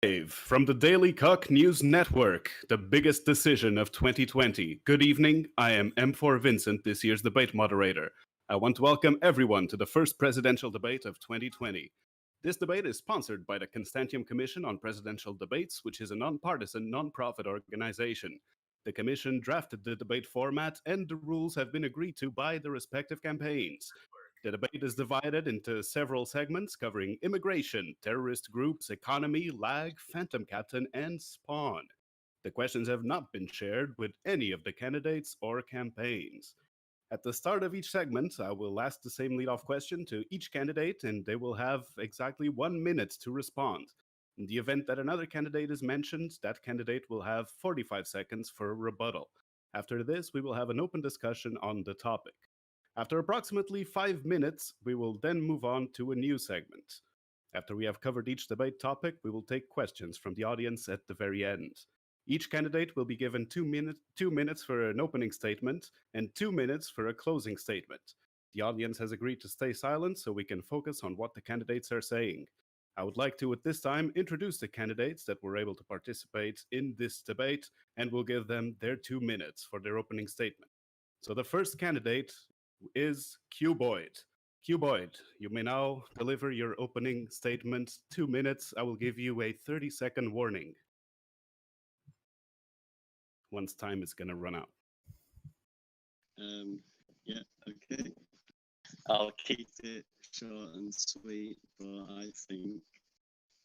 Live from the Daily Cock News Network, the biggest decision of 2020. Good evening, I am M4 Vincent, this year's debate moderator. I want to welcome everyone to the first presidential debate of 2020. This debate is sponsored by the Constantiam Commission on Presidential Debates, which is a nonpartisan, nonprofit organization. The commission drafted the debate format and the rules have been agreed to by the respective campaigns. The debate is divided into several segments covering immigration, terrorist groups, economy, lag, Phantom Captain, and Spawn. The questions have not been shared with any of the candidates or campaigns. At the start of each segment, I will ask the same lead-off question to each candidate, and they will have exactly 1 minute to respond. In the event that another candidate is mentioned, that candidate will have 45 seconds for a rebuttal. After this, we will have an open discussion on the topic. After approximately 5 minutes, we will then move on to a new segment. After we have covered each debate topic, we will take questions from the audience at the very end. Each candidate will be given 2 minutes for an opening statement and 2 minutes for a closing statement. The audience has agreed to stay silent so we can focus on what the candidates are saying. I would like to, at this time, introduce the candidates that were able to participate in this debate and will give them their 2 minutes for their opening statement. So the first candidate is Q Boyd. Q Boyd, you may now deliver your opening statement. 2 minutes. I will give you a 30-second warning once time is going to run out. Yeah, okay. I'll keep it short and sweet, but I think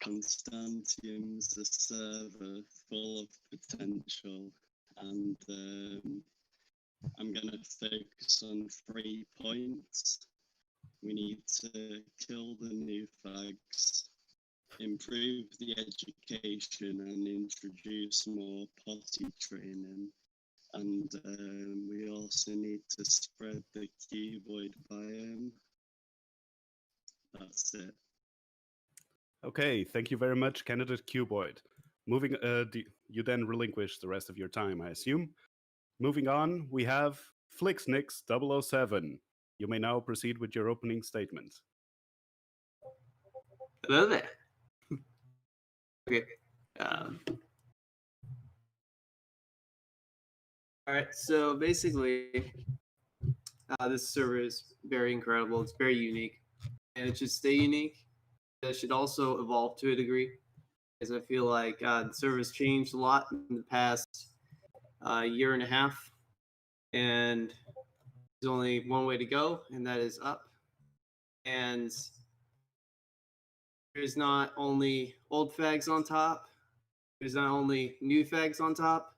Constantium's a server full of potential, and I'm going to focus on 3 points. We need to kill the new fags, improve the education and introduce more potty training. And we also need to spread the cuboid biome. That's it. Okay, thank you very much, candidate Cuboid. Moving, you then relinquish the rest of your time, I assume. Moving on, we have Flixnix 007. You may now proceed with your opening statement. Hello there. Okay. All right. So basically, this server is very incredible. It's very unique, and it should stay unique. It should also evolve to a degree, because I feel like the server has changed a lot in the past year and a half, and there's only one way to go, and that is up. And there's not only old fags on top, there's not only new fags on top,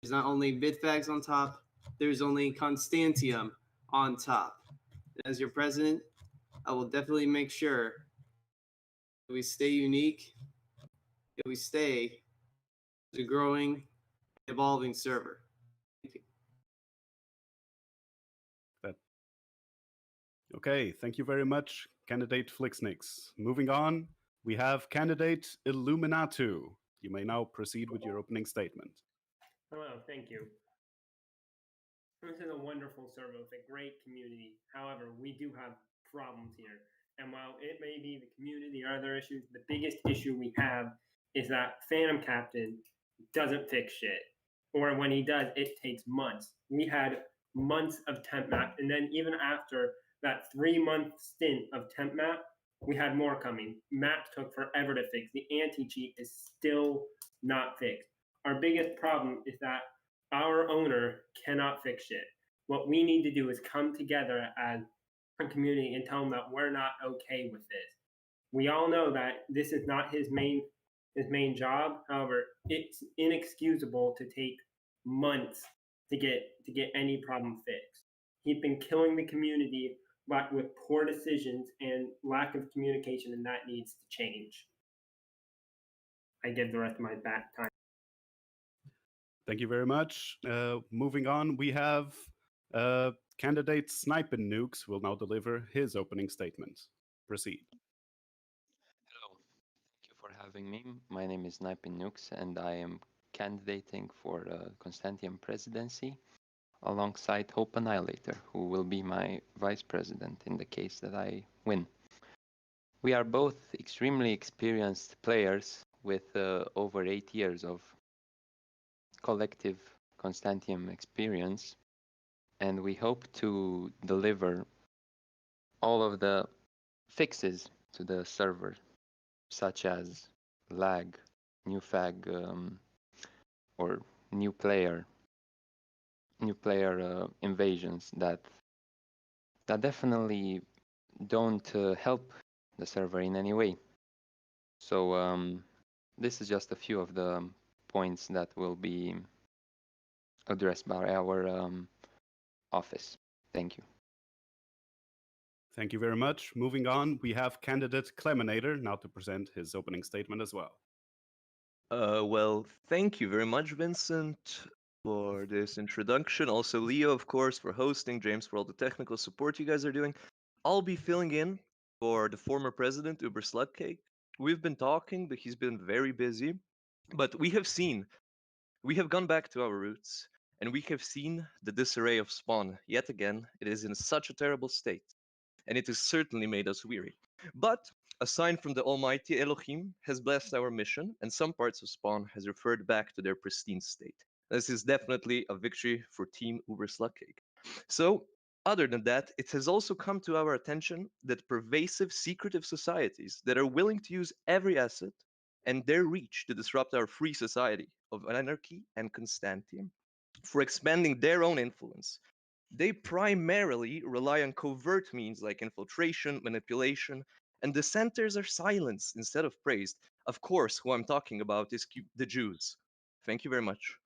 there's not only mid fags on top, there's only Constantiam on top. As your president, I will definitely make sure that we stay unique, that we stay a growing, evolving server. Thank you. Okay, thank you very much, candidate Flixnix. Moving on, we have candidate Illuminatu. You may now proceed with your opening statement. Hello, thank you. This is a wonderful server with a great community. However, we do have problems here. And while it may be the community or other issues, the biggest issue we have is that Phantom Captain doesn't fix shit. Or when he does, it takes months. We had months of temp map, and then even after that 3-month stint of temp map, we had more coming. Maps took forever to fix. The anti-cheat is still not fixed. Our biggest problem is that our owner cannot fix shit. What we need to do is come together as a community and tell them that we're not okay with this. We all know that this is not his main job. However, it's inexcusable to take months to get any problem fixed. He's been killing the community with poor decisions and lack of communication, and that needs to change. I give the rest of my back time. Thank you very much. Moving on, we have candidate Snipin' Nukes will now deliver his opening statement. Proceed. Hello, thank you for having me. My name is Snipin' Nukes, and I am candidating for the Constantiam presidency alongside Hope Annihilator, who will be my vice president in the case that I win. We are both extremely experienced players with over 8 years of collective Constantium experience, and we hope to deliver all of the fixes to the server, such as lag, new fag, or new player invasions that definitely don't help the server in any way. So this is just a few of the points that will be addressed by our office. Thank you. Thank you very much. Moving on, we have candidate Cleminator now to present his opening statement as well. Well, thank you very much, Vincent, for this introduction. Also, Leo, of course, for hosting. James, for all the technical support you guys are doing. I'll be filling in for the former president, Uber Slugcake. We've been talking, but he's been very busy. But we have gone back to our roots, and we have seen the disarray of Spawn. Yet again, it is in such a terrible state, and it has certainly made us weary. But a sign from the almighty Elohim has blessed our mission, and some parts of Spawn has referred back to their pristine state. This is definitely a victory for Team Uber Slugcake. So, other than that, it has also come to our attention that pervasive secretive societies that are willing to use every asset and their reach to disrupt our free society of anarchy and Constantium for expanding their own influence, they primarily rely on covert means like infiltration, manipulation, and dissenters are silenced instead of praised. Of course, who I'm talking about is the Jews. Thank you very much.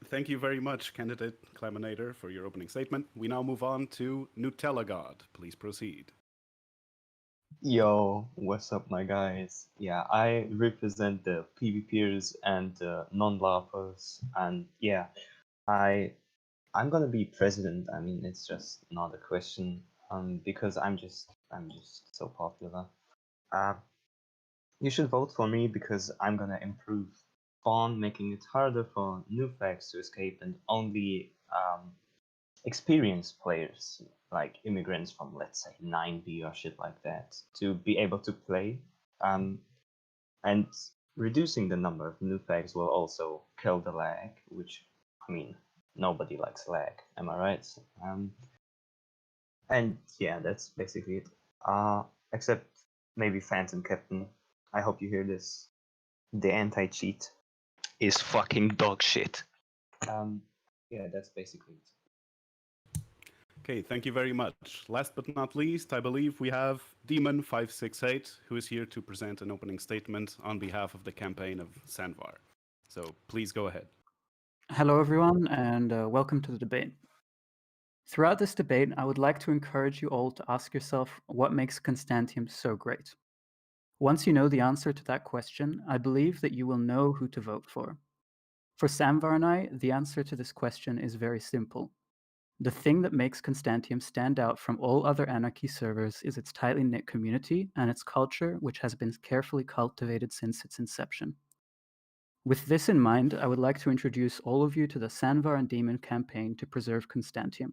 Thank you very much, candidate Cleminator, for your opening statement. We now move on to Nutella God. Please proceed. Yo, what's up, my guys? Yeah, I represent the PvPers and the non-LARPers, and yeah, I'm gonna be president. I mean, it's just not a question, because I'm just so popular. You should vote for me because I'm gonna improve Spawn, making it harder for new fags to escape and only experienced players, like immigrants from, let's say, 9B or shit like that, to be able to play. And reducing the number of new fags will also kill the lag, which, I mean, nobody likes lag, am I right? And yeah, that's basically it. Except maybe Phantom Captain. I hope you hear this. The anti-cheat is fucking dog shit. Yeah, that's basically it. Okay, thank you very much. Last but not least, I believe we have Demon568, who is here to present an opening statement on behalf of the campaign of Sandvar. So please go ahead. Hello, everyone, and welcome to the debate. Throughout this debate, I would like to encourage you all to ask yourself what makes Constantium so great. Once you know the answer to that question, I believe that you will know who to vote for. For Samvar and I, the answer to this question is very simple. The thing that makes Constantium stand out from all other Anarchy servers is its tightly knit community and its culture, which has been carefully cultivated since its inception. With this in mind, I would like to introduce all of you to the Sandvar and Demon campaign to preserve Constantium.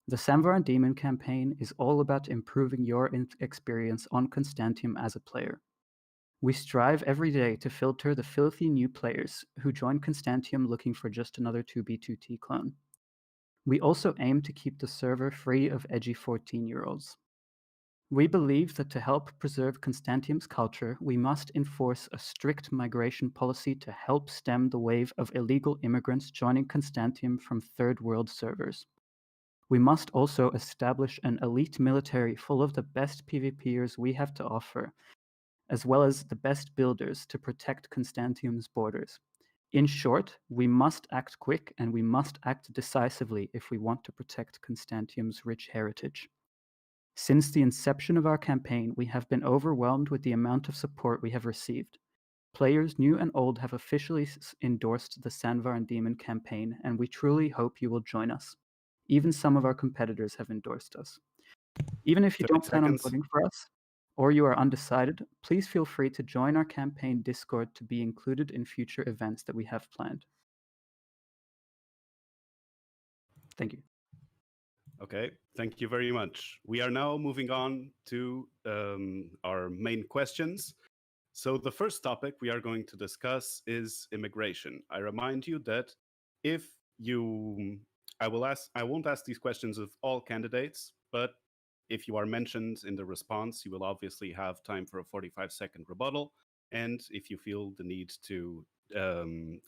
The Sandvar and Demon campaign is all about improving your experience on Constantium as a player. We strive every day to filter the filthy new players who join Constantium looking for just another 2B2T clone. We also aim to keep the server free of edgy 14-year-olds. We believe that to help preserve Constantium's culture, we must enforce a strict migration policy to help stem the wave of illegal immigrants joining Constantium from third world servers. We must also establish an elite military full of the best PvPers we have to offer, as well as the best builders to protect Constantium's borders. In short, we must act quick and we must act decisively if we want to protect Constantium's rich heritage. Since the inception of our campaign, we have been overwhelmed with the amount of support we have received. Players new and old have officially endorsed the Sandvar and Demon campaign, and we truly hope you will join us. Even some of our competitors have endorsed us. Even if you 30 don't plan on seconds. voting for us, or you are undecided, please feel free to join our campaign Discord to be included in future events that we have planned. Thank you. Okay, thank you very much. We are now moving on to our main questions. So the first topic we are going to discuss is immigration. I remind you that if you, I won't ask these questions of all candidates, but if you are mentioned in the response, you will obviously have time for a 45-second rebuttal. And if you feel the need to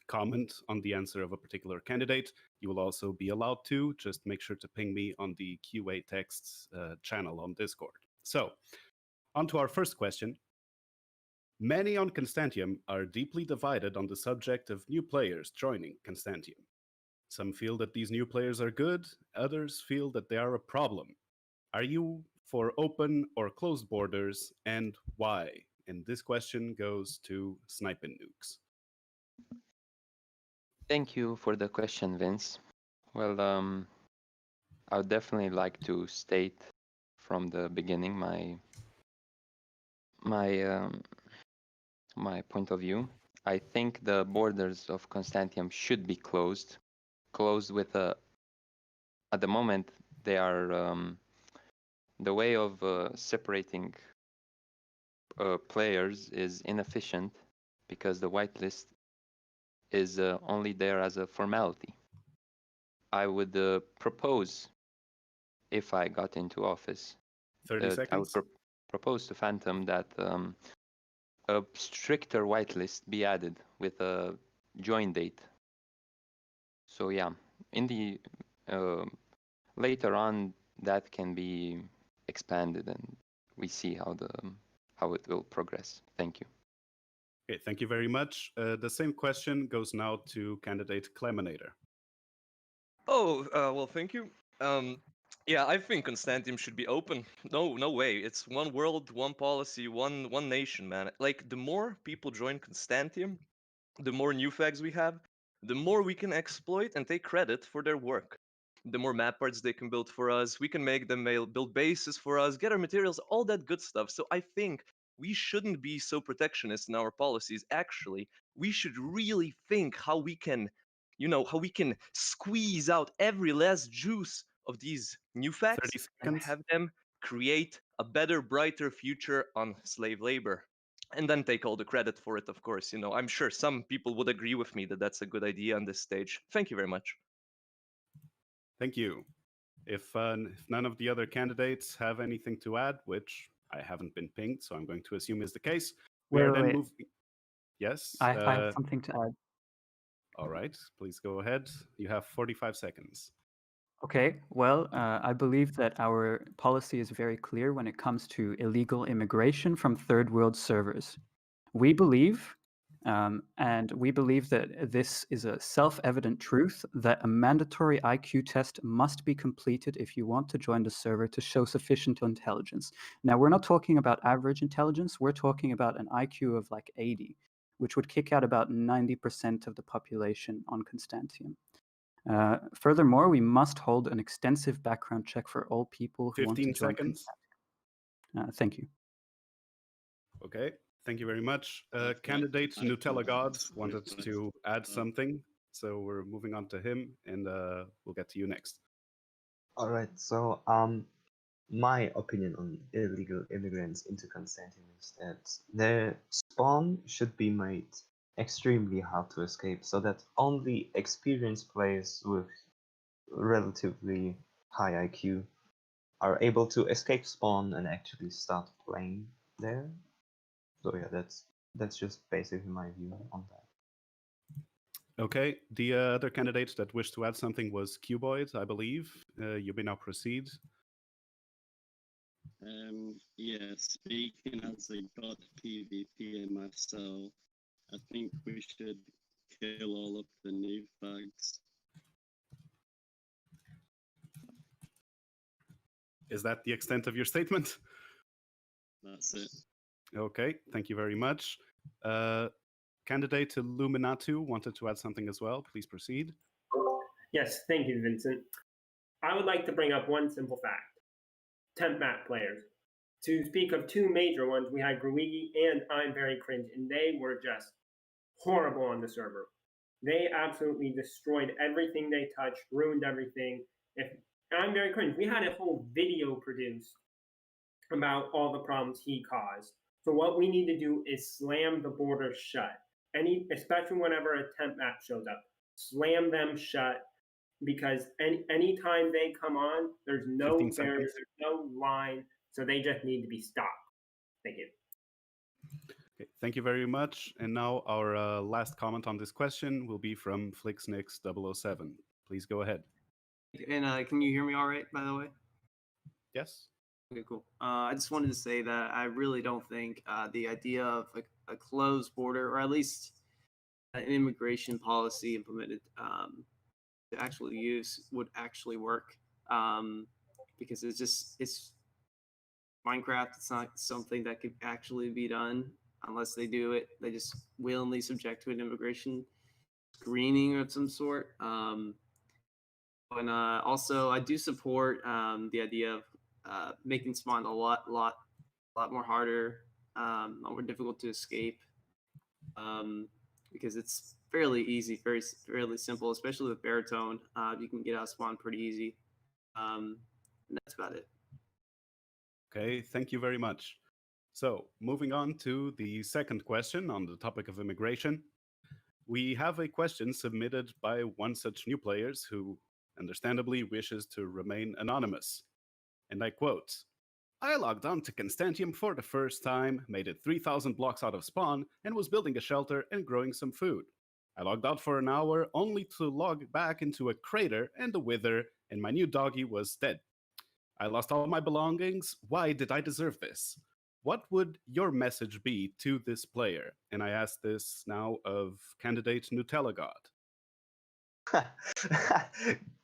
comment on the answer of a particular candidate, you will also be allowed to. Just make sure to ping me on the QA texts channel on Discord. So, on to our first question. Many on Constantiam are deeply divided on the subject of new players joining Constantiam. Some feel that these new players are good, others feel that they are a problem. Are you for open or closed borders, and why? And this question goes to Sniping Nukes. Thank you for the question, Vince. Well, I would definitely like to state from the beginning my point of view. I think the borders of Constantium should be closed with at the moment they are the way of separating players is inefficient because the whitelist is only there as a formality. I would propose, if I got into office, 30 seconds. I would propose to Phantom that a stricter whitelist be added with a join date. So yeah, in the later on that can be expanded, and we see how it will progress. Thank you. Okay, thank you very much. The same question goes now to candidate Cleminator. Oh, well, thank you. Yeah, I think Constantium should be open. No way. It's one world, one policy, one nation, man. Like, the more people join Constantium, the more new fags we have, the more we can exploit and take credit for their work. The more map parts they can build for us, we can make them build bases for us, get our materials, all that good stuff. So I think we shouldn't be so protectionist in our policies. Actually, we should really think how we can, how we can squeeze out every last juice of these new facts 30 and seconds. have them create a better, brighter future on slave labor. And then take all the credit for it, of course. I'm sure some people would agree with me that that's a good idea on this stage. Thank you very much. Thank you. If none of the other candidates have anything to add, which I haven't been pinged, so I'm going to assume is the case, we are then moving. Yes? I have something to add. All right, please go ahead. You have 45 seconds. Okay, well, I believe that our policy is very clear when it comes to illegal immigration from third world servers. We believe, and we believe that this is a self-evident truth, that a mandatory IQ test must be completed if you want to join the server to show sufficient intelligence. Now, we're not talking about average intelligence, we're talking about an IQ of like 80, which would kick out about 90% of the population on Constantium. Furthermore, we must hold an extensive background check for all people who want to 15 join seconds. Constantium. Thank you. Okay, thank you very much. I've Candidate got Nutella God this wanted request. to add something, so we're moving on to him, and we'll get to you next. All right. So, my opinion on illegal immigrants into Constantium is that their spawn should be made extremely hard to escape, so that only experienced players with relatively high IQ are able to escape spawn and actually start playing there. So yeah, that's just basically my view on that. Okay, the other candidate that wished to add something was Cuboid, I believe. You may now proceed. Yeah, speaking as a god PvP myself, I think we should kill all of the new fags. Is that the extent of your statement? That's it. Okay, thank you very much. Candidate Illuminatu wanted to add something as well. Please proceed. Yes, thank you, Vincent. I would like to bring up one simple fact. Temp map players. To speak of two major ones, we had Gruigi and I'm Very Cringe, and they were just horrible on the server. They absolutely destroyed everything they touched, ruined everything. If I'm Very Cringe, we had a whole video produced about all the problems he caused So what we need to do is slam the borders shut. Especially whenever a temp map shows up, slam them shut, because anytime they come on, there's no 15 barrier, seconds. there's no line, so they just need to be stopped. Thank you. Okay, thank you very much. And now our last comment on this question will be from FlixNix007. Please go ahead. And can you hear me all right, by the way? Yes? Okay, cool. I just wanted to say that I really don't think the idea of a closed border, or at least an immigration policy implemented to actually use, would actually work. Because it's Minecraft. It's not something that could actually be done unless they do it. They just willingly subject to an immigration screening of some sort. And also, I do support the idea of making spawn a lot more harder, a lot more difficult to escape, because it's fairly easy, fairly simple, especially with baritone. You can get out of spawn pretty easy. And that's about it. Okay, thank you very much. So, moving on to the second question on the topic of immigration. We have a question submitted by one such new player who understandably wishes to remain anonymous. And I quote, I logged on to Constantiam for the first time, made it 3,000 blocks out of spawn, and was building a shelter and growing some food. I logged out for an hour only to log back into a crater and the wither, and my new doggy was dead. I lost all my belongings. Why did I deserve this? What would your message be to this player? And I ask this now of candidate Nutella God.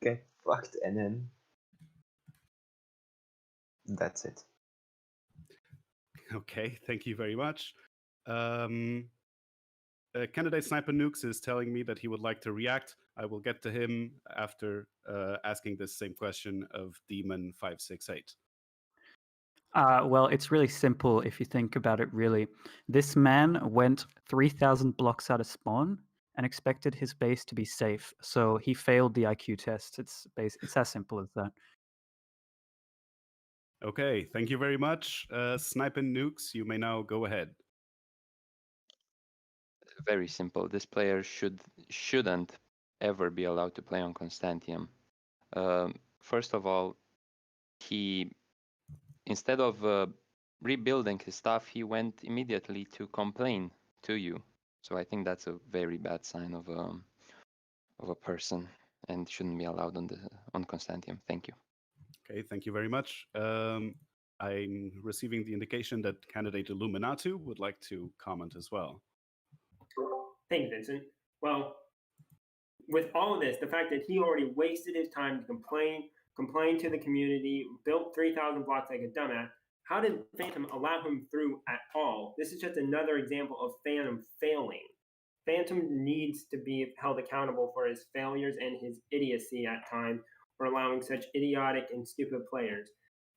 Get fucked, and then that's it. Okay, thank you very much. Candidate Sniper Nukes is telling me that he would like to react. I will get to him after asking this same question of Demon568. Well, it's really simple if you think about it, really. This man went 3,000 blocks out of spawn and expected his base to be safe, so he failed the IQ test. It's as simple as that. Okay, thank you very much. Sniper Nukes, you may now go ahead. Very simple. This player shouldn't ever be allowed to play on Constantiam. First of all, he, instead of rebuilding his stuff, he went immediately to complain to you. So I think that's a very bad sign of a person and shouldn't be allowed on Constantiam. Thank you. Okay, thank you very much. I'm receiving the indication that candidate Illuminatu would like to comment as well. Thank you, Vincent. Well, with all of this, the fact that he already wasted his time to complain to the community, built 3,000 blocks like a dumbass, how did Phantom allow him through at all? This is just another example of Phantom failing. Phantom needs to be held accountable for his failures and his idiocy at times for allowing such idiotic and stupid players.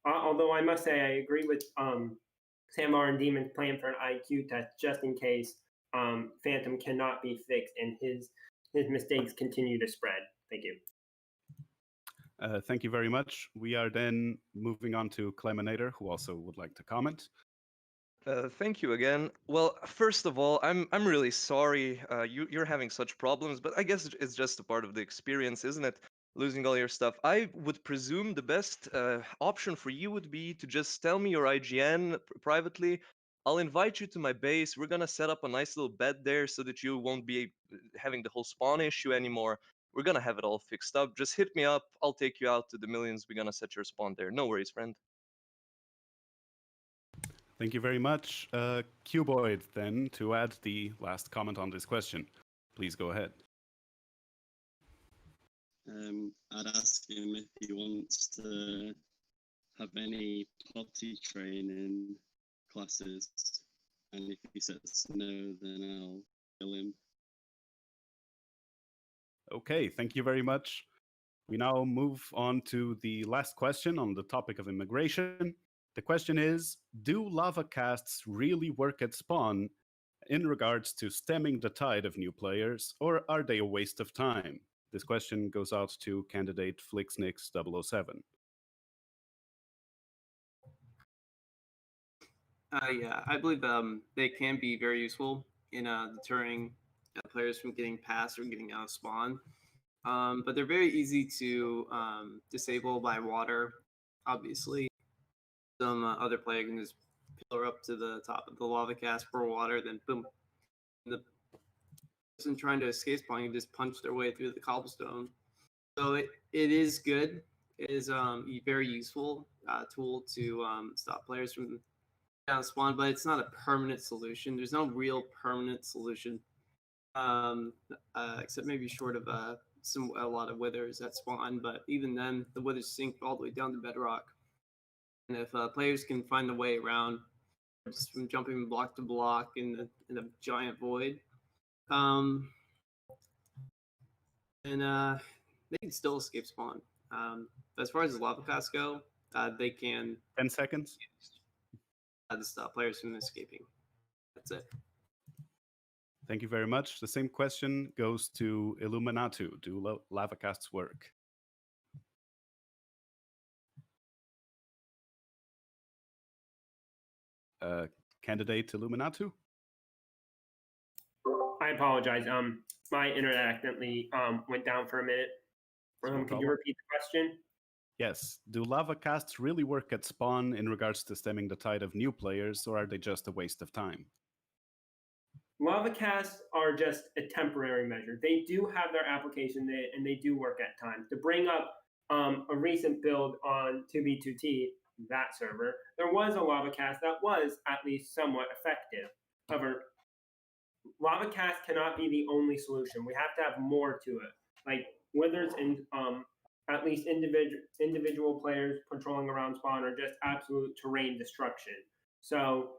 Although I must say I agree with Samar and Demon's plan for an IQ test just in case Phantom cannot be fixed and his mistakes continue to spread. Thank you. Thank you very much. We are then moving on to Cleminator, who also would like to comment. Thank you again. Well, first of all, I'm really sorry you're having such problems, but I guess it's just a part of the experience, isn't it? Losing all your stuff. I would presume the best option for you would be to just tell me your IGN privately. I'll invite you to my base. We're gonna set up a nice little bed there so that you won't be having the whole spawn issue anymore. We're gonna have it all fixed up. Just hit me up. I'll take you out to the millions. We're gonna set your spawn there. No worries, friend. Thank you very much. Cuboid, then, to add the last comment on this question. Please go ahead. I'd ask him if he wants to have any potty training classes, and if he says no, then I'll kill him. Okay, thank you very much. We now move on to the last question on the topic of immigration. The question is, do lava casts really work at spawn in regards to stemming the tide of new players, or are they a waste of time? This question goes out to candidate FlixNix007. Yeah, I believe they can be very useful in deterring players from getting past or getting out of spawn. But they're very easy to disable by water. Obviously, some other player can just pillar up to the top of the lava cast for water, then boom, the person trying to escape spawn can just punch their way through the cobblestone. So it is good. It is a very useful tool to stop players from down spawn, but it's not a permanent solution. There's no real permanent solution, except maybe short of a lot of withers that spawn. But even then, the withers sink all the way down to bedrock. And if players can find a way around, just from jumping block to block in a giant void, and they can still escape spawn. As far as the lava casts go, they can 10 seconds. to stop players from escaping. That's it. Thank you very much. The same question goes to Illuminatu. Do lava casts work? Candidate Illuminatu? I apologize. My internet accidentally went down for a minute. No Can you problem. repeat the question? Yes. Do lava casts really work at spawn in regards to stemming the tide of new players, or are they just a waste of time? Lava casts are just a temporary measure. They do have their application, and they do work at times. To bring up a recent build on 2B2T, that server, there was a lava cast that was at least somewhat effective. However, lava cast cannot be the only solution. We have to have more to it. Like withers and at least individual players patrolling around spawn are just absolute terrain destruction. So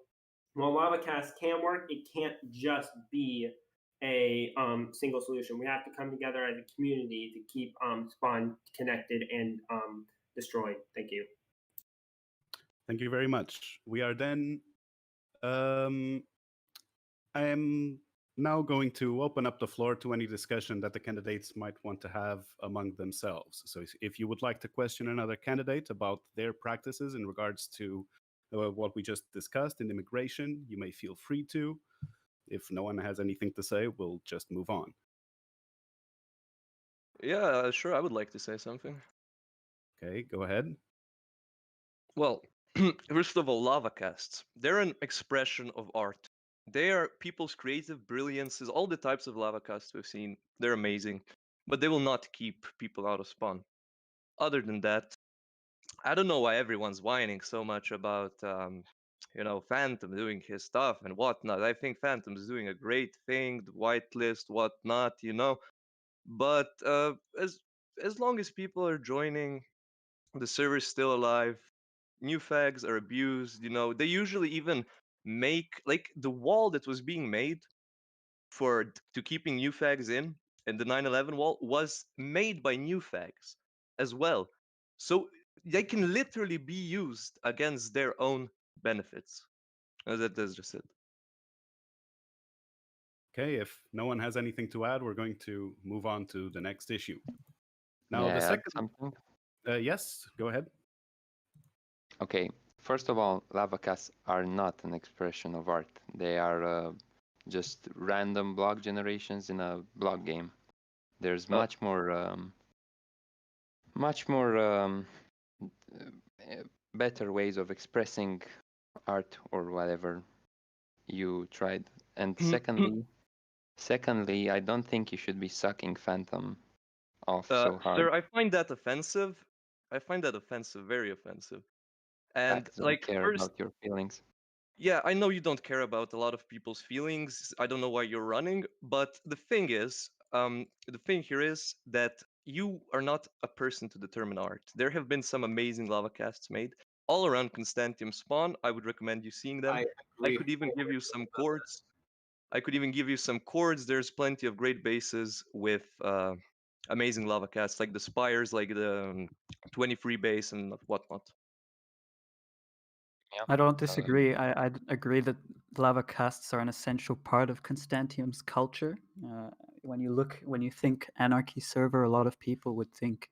while lava cast can work, it can't just be a single solution. We have to come together as a community to keep spawn connected and destroyed. Thank you. Thank you very much. We are then. I am now going to open up the floor to any discussion that the candidates might want to have among themselves. So if you would like to question another candidate about their practices in regards to what we just discussed in immigration, you may feel free to. If no one has anything to say, we'll just move on. Yeah, sure. I would like to say something. Okay, go ahead. Well, first of all, lava casts. They're an expression of art. They are people's creative brilliances. All the types of lava casts we've seen, they're amazing, but they will not keep people out of spawn. Other than that, I don't know why everyone's whining so much about, Phantom doing his stuff and whatnot. I think Phantom's doing a great thing, the whitelist, whatnot, But as long as people are joining, the server's still alive. New fags are abused. They usually even make like the wall that was being made to keeping new fags in, and the 9/11 wall was made by new fags as well. So they can literally be used against their own benefits. That's just it. Okay, if no one has anything to add, we're going to move on to the next issue. Now, May the I add second. something? Yes, go ahead. Okay, first of all, lava casts are not an expression of art. They are just random block generations in a block game. There's Oh. much more better ways of expressing art or whatever you tried. And secondly, I don't think you should be sucking Phantom off so hard. Sir, I find that offensive. I find that offensive, very offensive. And Facts don't care first, about your feelings. yeah, I know you don't care about a lot of people's feelings. I don't know why you're running, but the thing here is that you are not a person to determine art. There have been some amazing lava casts made all around Constantiam spawn. I would recommend you seeing them. I I agree. could even give you some chords. There's plenty of great bases with amazing lava casts, like the spires, like the 23 base and whatnot. Yeah. I don't disagree. I agree that lava casts are an essential part of Constantium's culture. When you think anarchy server, a lot of people would think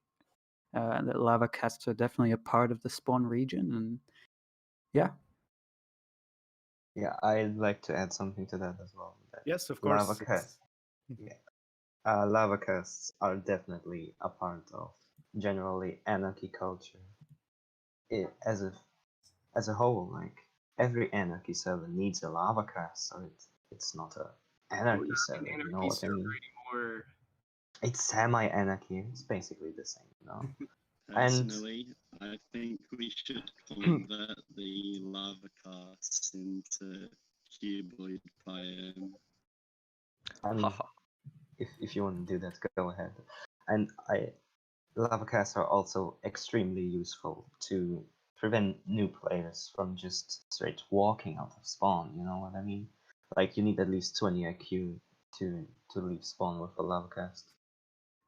that lava casts are definitely a part of the spawn region, and yeah. Yeah, I'd like to add something to that as well. That Yes, of lava course. casts, lava casts are definitely a part of generally anarchy culture. As a whole, like every anarchy server needs a lava cast, so it's not a anarchy An server. You know anarchy what I server mean? anymore. It's semi-anarchy. It's basically the same, you know. And Personally, I think we should convert the lava casts into cuboid biome. I mean, if you want to do that, go ahead. And lava casts are also extremely useful to prevent new players from just straight walking out of spawn. You know what I mean? Like you need at least 20 IQ to leave spawn with a lava cast.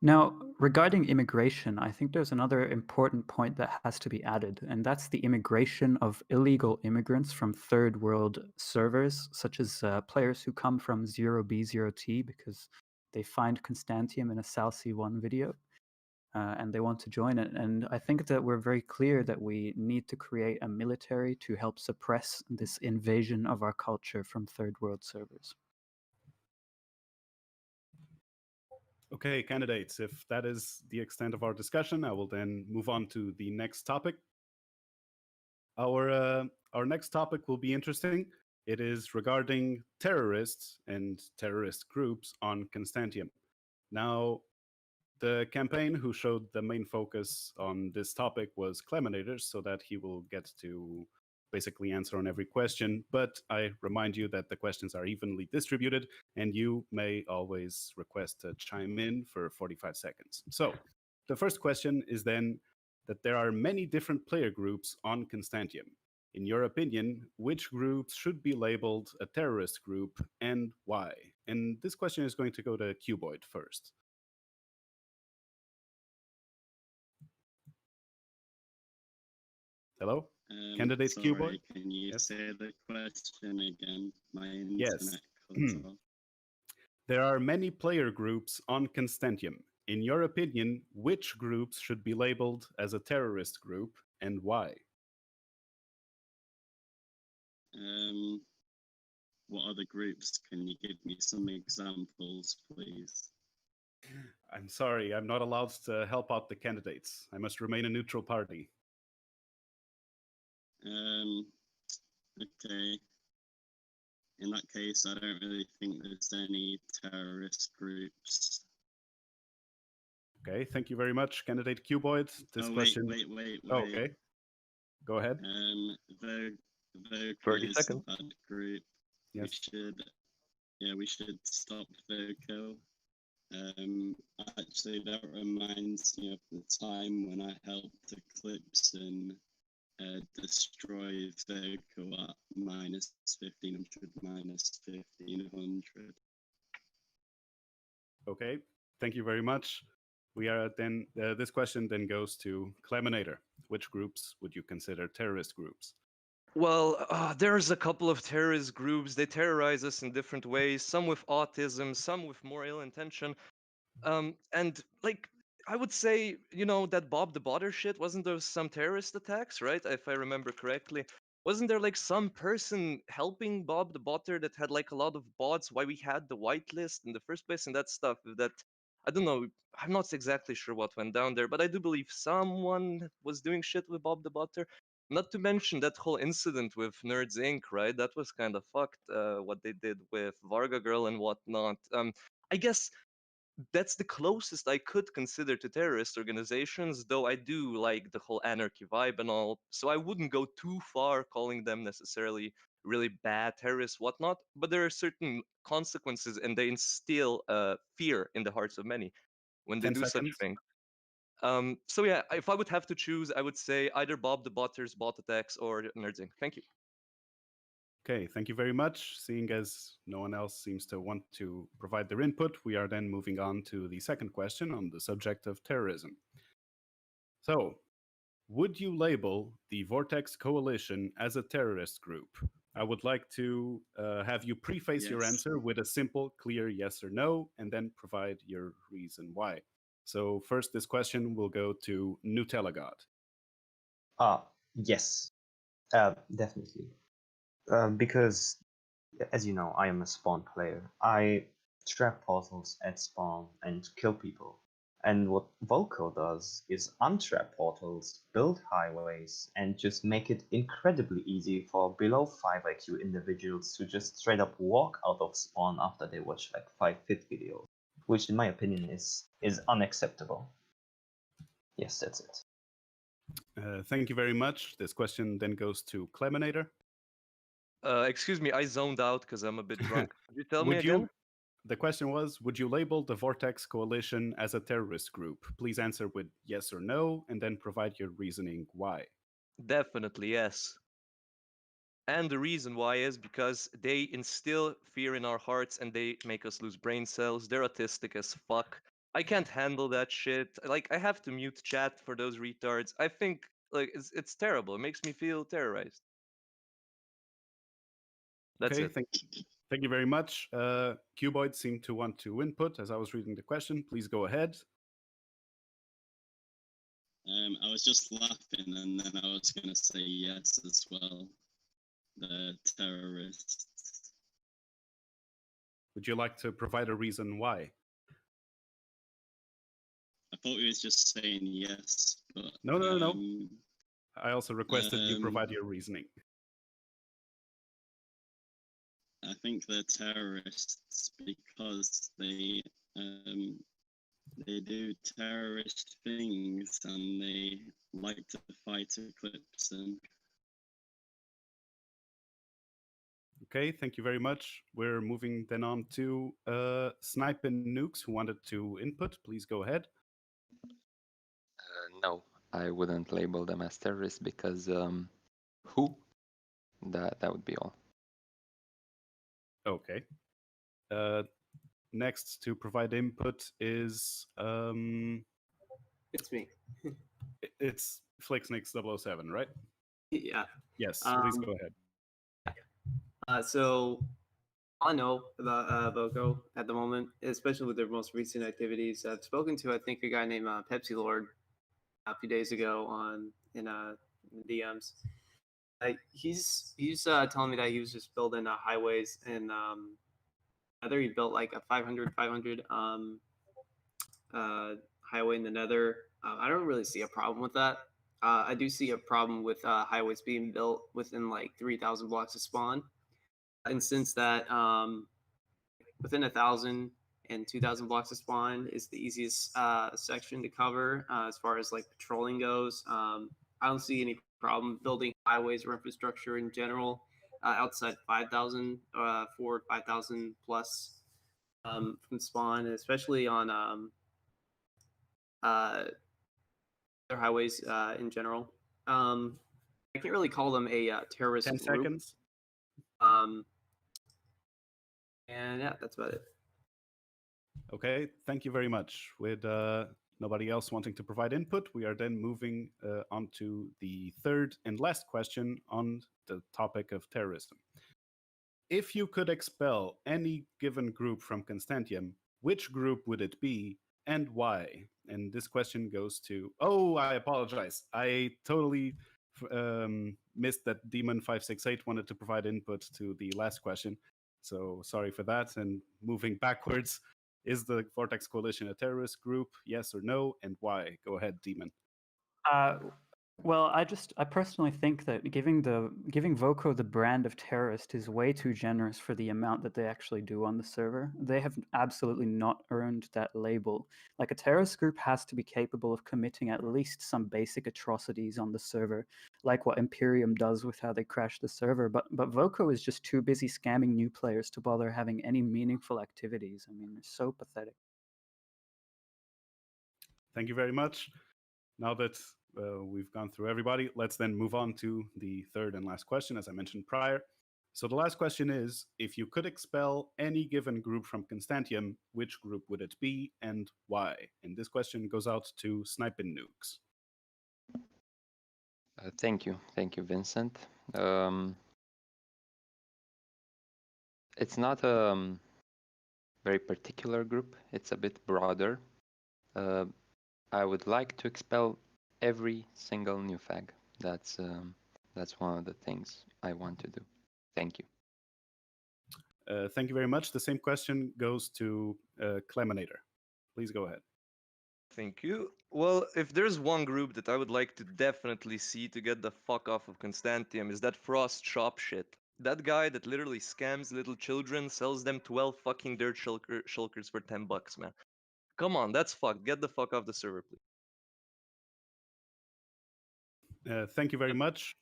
Now, regarding immigration, I think there's another important point that has to be added, and that's the immigration of illegal immigrants from third world servers, such as players who come from 0B0T because they find Constantiam in a SalC1 video and they want to join it. And I think that we're very clear that we need to create a military to help suppress this invasion of our culture from third world servers. Okay, candidates, if that is the extent of our discussion, I will then move on to the next topic. Our next topic will be interesting. It is regarding terrorists and terrorist groups on Constantiam. Now, the campaign who showed the main focus on this topic was Cleminator, so that he will get to basically answer on every question. But I remind you that the questions are evenly distributed, and you may always request to chime in for 45 seconds. So the first question is then that there are many different player groups on Constantiam. In your opinion, which groups should be labeled a terrorist group and why? And this question is going to go to Cuboid first. Hello? Candidate Sorry, Cuboid? can you Yes. say the question again? My Yes. internet cut off. There are many player groups on Constantiam. In your opinion, which groups should be labeled as a terrorist group and why? What other groups? Can you give me some examples, please? I'm sorry, I'm not allowed to help out the candidates. I must remain a neutral party. Okay. In that case, I don't really think there's any terrorist groups. Okay, thank you very much, candidate Cuboid. This question. Wait. Oh, okay, go ahead. Vocal 30 is seconds. a bad group. Yes. We should stop Vocal. Actually, that reminds me of the time when I helped Eclipse and destroy Vocal at minus 1500, minus 1500. Okay, thank you very much. We are then, this question then goes to Cleminator. Which groups would you consider terrorist groups? Well, there's a couple of terrorist groups. They terrorize us in different ways, some with autism, some with more ill intention. And like, I would say, that Bob the Botter shit, wasn't there some terrorist attacks, right? If I remember correctly. Wasn't there like some person helping Bob the Botter that had like a lot of bots, why we had the whitelist in the first place and that stuff? That, I don't know, I'm not exactly sure what went down there, but I do believe someone was doing shit with Bob the Botter. Not to mention that whole incident with Nerds Inc., right? That was kind of fucked, what they did with Varga Girl and whatnot. I guess that's the closest I could consider to terrorist organizations, though I do like the whole anarchy vibe and all. So I wouldn't go too far calling them necessarily really bad terrorists, whatnot. But there are certain consequences, and they instill fear in the hearts of many when they 10 do such seconds. things. So yeah, if I would have to choose, I would say either Bob the Botter's bot attacks or Nerdzing. Thank you. Okay, thank you very much. Seeing as no one else seems to want to provide their input, we are then moving on to the second question on the subject of terrorism. So, would you label the Vortex Coalition as a terrorist group? I would like to have you preface your Yes. answer with a simple, clear yes or no, and then provide your reason why. So first, this question will go to Nutella God. Yes, definitely. Because, as you know, I am a spawn player. I trap portals at spawn and kill people. And what Volko does is untrap portals, build highways, and just make it incredibly easy for below 5 IQ individuals to just straight up walk out of spawn after they watch like 5 fit videos, which in my opinion is unacceptable. Yes, that's it. Thank you very much. This question then goes to Cleminator. Excuse me, I zoned out because I'm a bit drunk. Could you tell me Would again? you? The question was, would you label the Vortex Coalition as a terrorist group? Please answer with yes or no, and then provide your reasoning why. Definitely yes. And the reason why is because they instill fear in our hearts and they make us lose brain cells. They're autistic as fuck. I can't handle that shit. Like, I have to mute chat for those retards. I think like it's terrible. It makes me feel terrorized. That's Okay, it. thank you very much. Cuboid seemed to want to input as I was reading the question. Please go ahead. I was just laughing, and then I was going to say yes as well. The terrorists. Would you like to provide a reason why? I thought he was just saying yes, but No. I also requested you provide your reasoning. I think they're terrorists because they do terrorist things and they like to fight Eclipse. Okay, thank you very much. We're moving then on to Snipe and Nukes, who wanted to input. Please go ahead. No, I wouldn't label them as terrorists because who? That would be all. Okay. Next to provide input is It's me. it's FlickSnakes007, right? Yeah. Yes, please go ahead. So all I know about Voco at the moment, especially with their most recent activities, I've spoken to I think a guy named Pepsi Lord a few days ago in DMs. He's telling me that he was just building highways and Nether. He built like a 500 highway in the Nether. I don't really see a problem with that. I do see a problem with highways being built within like 3,000 blocks of spawn. And since that within 1,000 and 2,000 blocks of spawn is the easiest section to cover as far as like patrolling goes. I don't see any problem building highways or infrastructure in general outside 5,000 for 5,000 plus from spawn, especially on other highways in general. I can't really call them a terrorist 10 group. seconds. And yeah, that's about it. Okay, thank you very much. With nobody else wanting to provide input, we are then moving on to the third and last question on the topic of terrorism. If you could expel any given group from Constantiam, which group would it be and why? And this question goes to, oh, I apologize. I totally missed that Demon568 wanted to provide input to the last question. So sorry for that. And moving backwards, is the Vortex Coalition a terrorist group? Yes or no? And why? Go ahead, Demon. Well, I personally think that giving Voco the brand of terrorist is way too generous for the amount that they actually do on the server. They have absolutely not earned that label. Like, a terrorist group has to be capable of committing at least some basic atrocities on the server, like what Imperium does with how they crash the server. But Voco is just too busy scamming new players to bother having any meaningful activities. I mean, they're so pathetic. Thank you very much. Now that we've gone through everybody, let's then move on to the third and last question, as I mentioned prior. So the last question is, if you could expel any given group from Constantiam, which group would it be and why? And this question goes out to Sniping Nukes. Thank you, Vincent. It's not a very particular group. It's a bit broader. I would like to expel every single new fag. That's one of the things I want to do. Thank you. Thank you very much. The same question goes to Cleminator. Please go ahead. Thank you. Well, if there's one group that I would like to definitely see to get the fuck off of Constantium, is that Frost shop shit. That guy that literally scams little children, sells them 12 fucking dirt shulkers for $10, man. Come on, that's fucked. Get the fuck off the server, please. Thank you very much.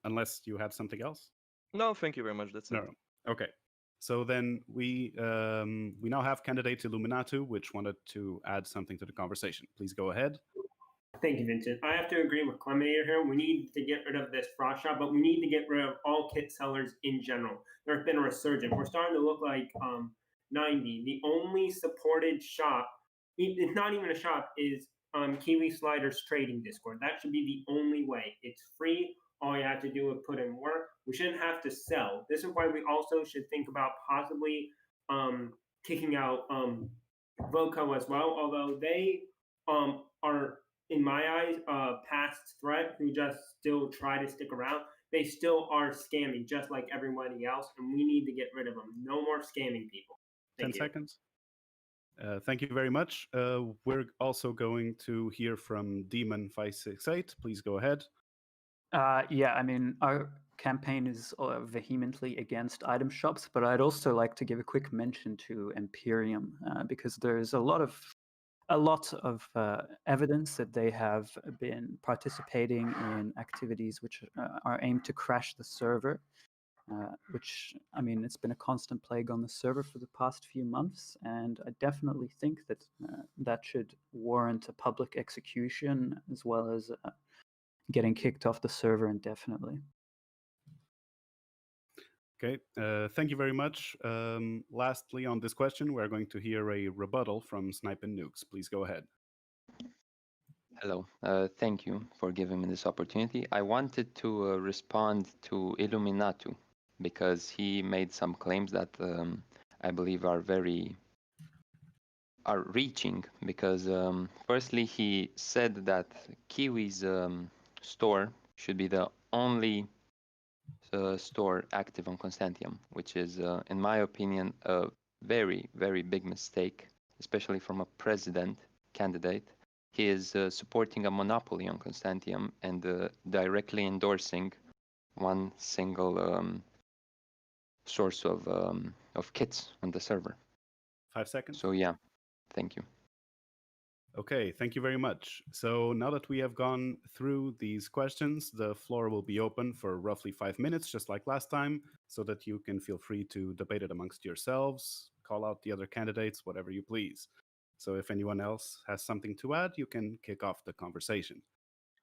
Unless you have something else? No, thank you very much. That's it. No. Okay. So then we now have candidate Illuminatu, which wanted to add something to the conversation. Please go ahead. Thank you, Vincent. I have to agree with Cleminator here. We need to get rid of this frost shop, but we need to get rid of all kit sellers in general. There's been a resurgence. We're starting to look like 90. The only supported shop, it's not even a shop, is Kiwi Sliders Trading Discord. That should be the only way. It's free. All you have to do is put in work. We shouldn't have to sell. This is why we also should think about possibly kicking out Voco as well, although they are, in my eyes, past threat who just still try to stick around. They still are scamming just like everybody else, and we need to get rid of them. No more scamming people. 10 seconds. Thank you very much. We're also going to hear from Demon568. Please go ahead. Yeah, I mean, our campaign is vehemently against item shops, but I'd also like to give a quick mention to Imperium because there's a lot of evidence that they have been participating in activities which are aimed to crash the server, which, I mean, it's been a constant plague on the server for the past few months, and I definitely think that that should warrant a public execution as well as getting kicked off the server indefinitely. Okay, thank you very much. Lastly, on this question, we're going to hear a rebuttal from Snipin' Nukes. Please go ahead. Hello, thank you for giving me this opportunity. I wanted to respond to Illuminatu because he made some claims that I believe are reaching. Because firstly, he said that Kiwi's store should be the only store active on Constantium, which is, in my opinion, a very, very big mistake, especially from a president candidate. He is supporting a monopoly on Constantium and directly endorsing one single source of kits on the server. 5 seconds. So yeah, thank you. Okay, thank you very much. So now that we have gone through these questions, the floor will be open for roughly 5 minutes, just like last time, so that you can feel free to debate it amongst yourselves, call out the other candidates, whatever you please. So if anyone else has something to add, you can kick off the conversation.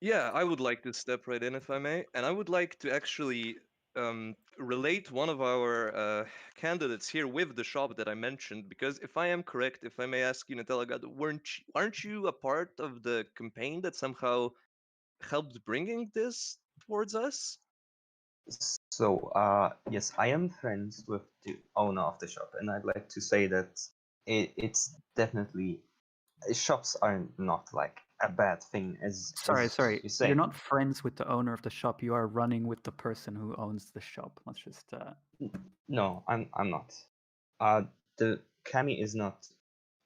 Yeah, I would like to step right in if I may, and I would like to actually relate one of our candidates here with the shop that I mentioned, because if I am correct, if I may ask you, Natelagad, aren't you a part of the campaign that somehow helped bringing this towards us? So, yes, I am friends with the owner of the shop, and I'd like to say that it's definitely shops are not like a bad thing as Sorry, you say. you're not friends with the owner of the shop. You are running with the person who owns the shop. Let's just. No, I'm not. The Kami is not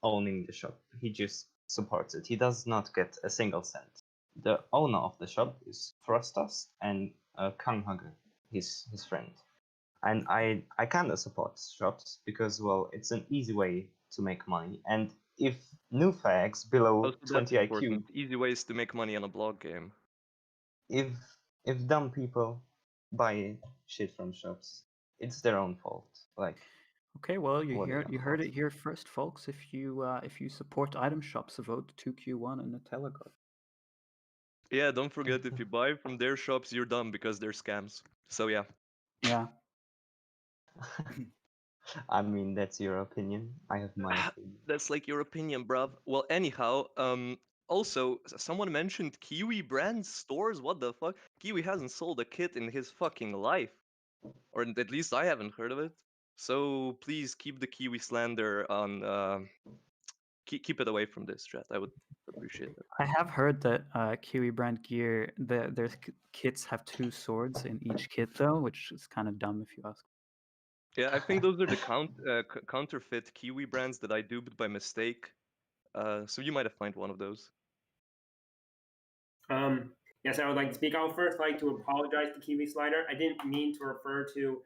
owning the shop. He just supports it. He does not get a single cent. The owner of the shop is Frostas and Kanghugger, his friend. And I kind of support shops because, well, it's an easy way to make money. And if new fags below Also, 20 that's IQ, important. Easy ways to make money on a blog game. if dumb people buy shit from shops, it's their own fault. Like, Okay, well, you what are you heard gonna it here first, folks. If you support item shops, vote 2Q1 and Nutella God. Yeah, don't forget, if you buy from their shops, you're dumb because they're scams. So yeah. Yeah. I mean, that's your opinion. I have my opinion. That's like your opinion, bruv. Well, anyhow, also, someone mentioned Kiwi brand stores. What the fuck? Kiwi hasn't sold a kit in his fucking life. Or at least I haven't heard of it. So please keep the Kiwi slander on keep it away from this, chat. I would appreciate it. I have heard that Kiwi brand gear, their kits have 2 swords in each kit though, which is kind of dumb if you ask. Yeah, I think those are the counterfeit Kiwi brands that I duped by mistake. So you might have found one of those. Yes, I would like to speak. I would first like to apologize to Kiwi Slider. I didn't mean to refer to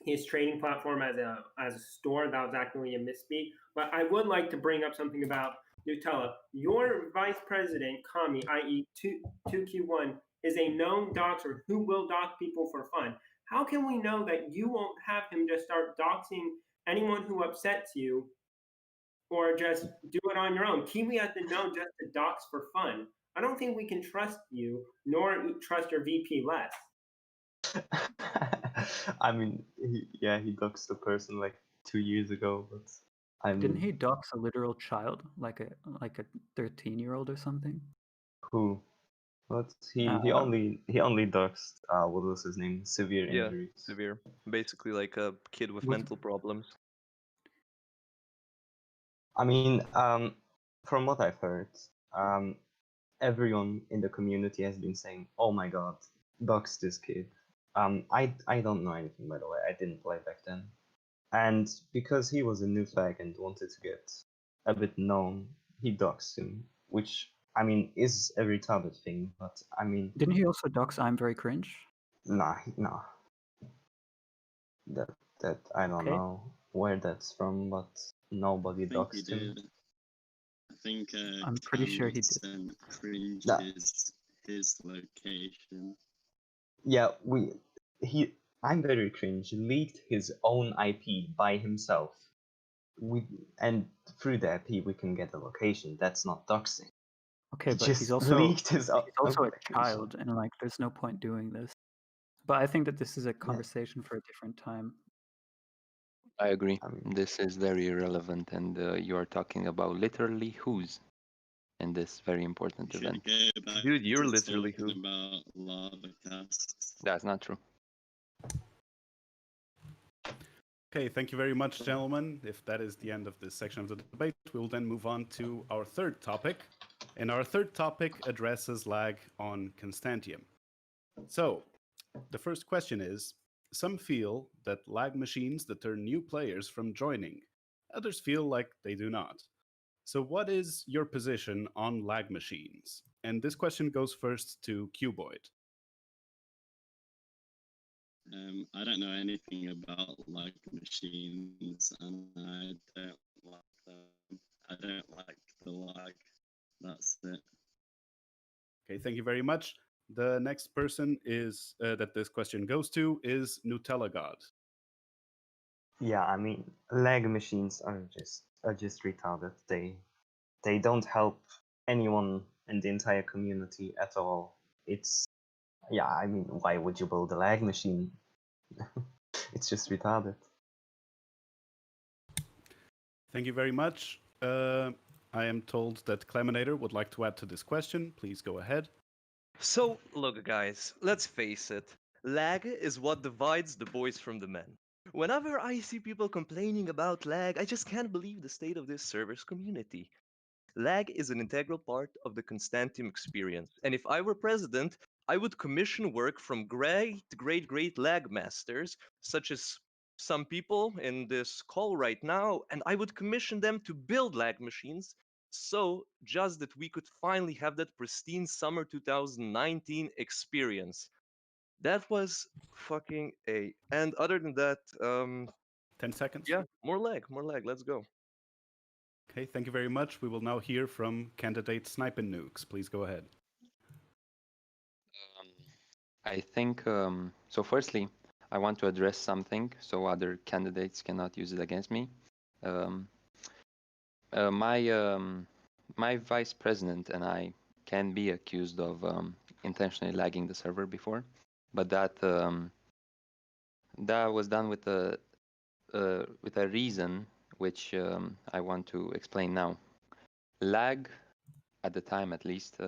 his trading platform as a store. That was actually a misspeak. But I would like to bring up something about Nutella. Your vice president, Kami, i.e. 2Q1, is a known doxer who will dox people for fun. How can we know that you won't have him just start doxing anyone who upsets you, or just do it on your own? Kiwi has been known just to dox for fun. I don't think we can trust you, nor trust your VP less. I mean, he doxed a person like 2 years ago, but I mean, Didn't he dox a literal child, like a 13-year-old or something? who? But he only doxed what was his name? Severe injuries. Severe. Basically, like a kid with Was- mental problems. I mean, from what I've heard, everyone in the community has been saying, "Oh my God, dox this kid." I don't know anything, by the way. I didn't play back then, and because he was a new flag and wanted to get a bit known, he doxed him, which I mean is a retarded thing. But I mean, Didn't he also dox I'm very cringe? nah. That I don't Okay. know where that's from, but nobody I think he doxed him. did. I think I'm pretty sure he did. sent Cringe Nah. his location. Yeah, I'm very cringe leaked his own IP by himself. And through the IP we can get a location. That's not doxing. Okay, He but just he's also leaked his own a location. child, and like, there's no point doing this. But I think that this is a conversation for a different time. I agree. I mean, This is very relevant, and you are talking about literally who's in this very important We event. should go back Dude, you're to literally who? talking about lava casts. That's not true. Okay, thank you very much, gentlemen. If that is the end of this section of the debate, we'll then move on to our third topic. And our third topic addresses lag on Constantiam. So, the first question is, some feel that lag machines deter new players from joining. Others feel like they do not. So what is your position on lag machines? And this question goes first to Cuboid. I don't know anything about lag machines, and I don't like them. I don't like the lag. That's it. Okay, thank you very much. The next person is that this question goes to is Nutella God. yeah, I mean, lag machines are just retarded. They don't help anyone in the entire community at all. I mean, why would you build a lag machine? It's just retarded. Thank you very much. I am told that Cleminator would like to add to this question. Please go ahead. So, look, guys, let's face it. Lag is what divides the boys from the men. Whenever I see people complaining about lag, I just can't believe the state of this server's community. Lag is an integral part of the Constantium experience, and if I were president, I would commission work from great lag masters, such as some people in this call right now, and I would commission them to build lag machines so just that we could finally have that pristine summer 2019 experience. That was fucking A. And other than that, 10 seconds. yeah, more lag, let's go. Okay, thank you very much. We will now hear from candidate Snipin' Nukes. Please go ahead. I think, so firstly, I want to address something so other candidates cannot use it against me. My vice president and I can be accused of intentionally lagging the server before, but that was done with a reason which I want to explain now. Lag, at the time at least,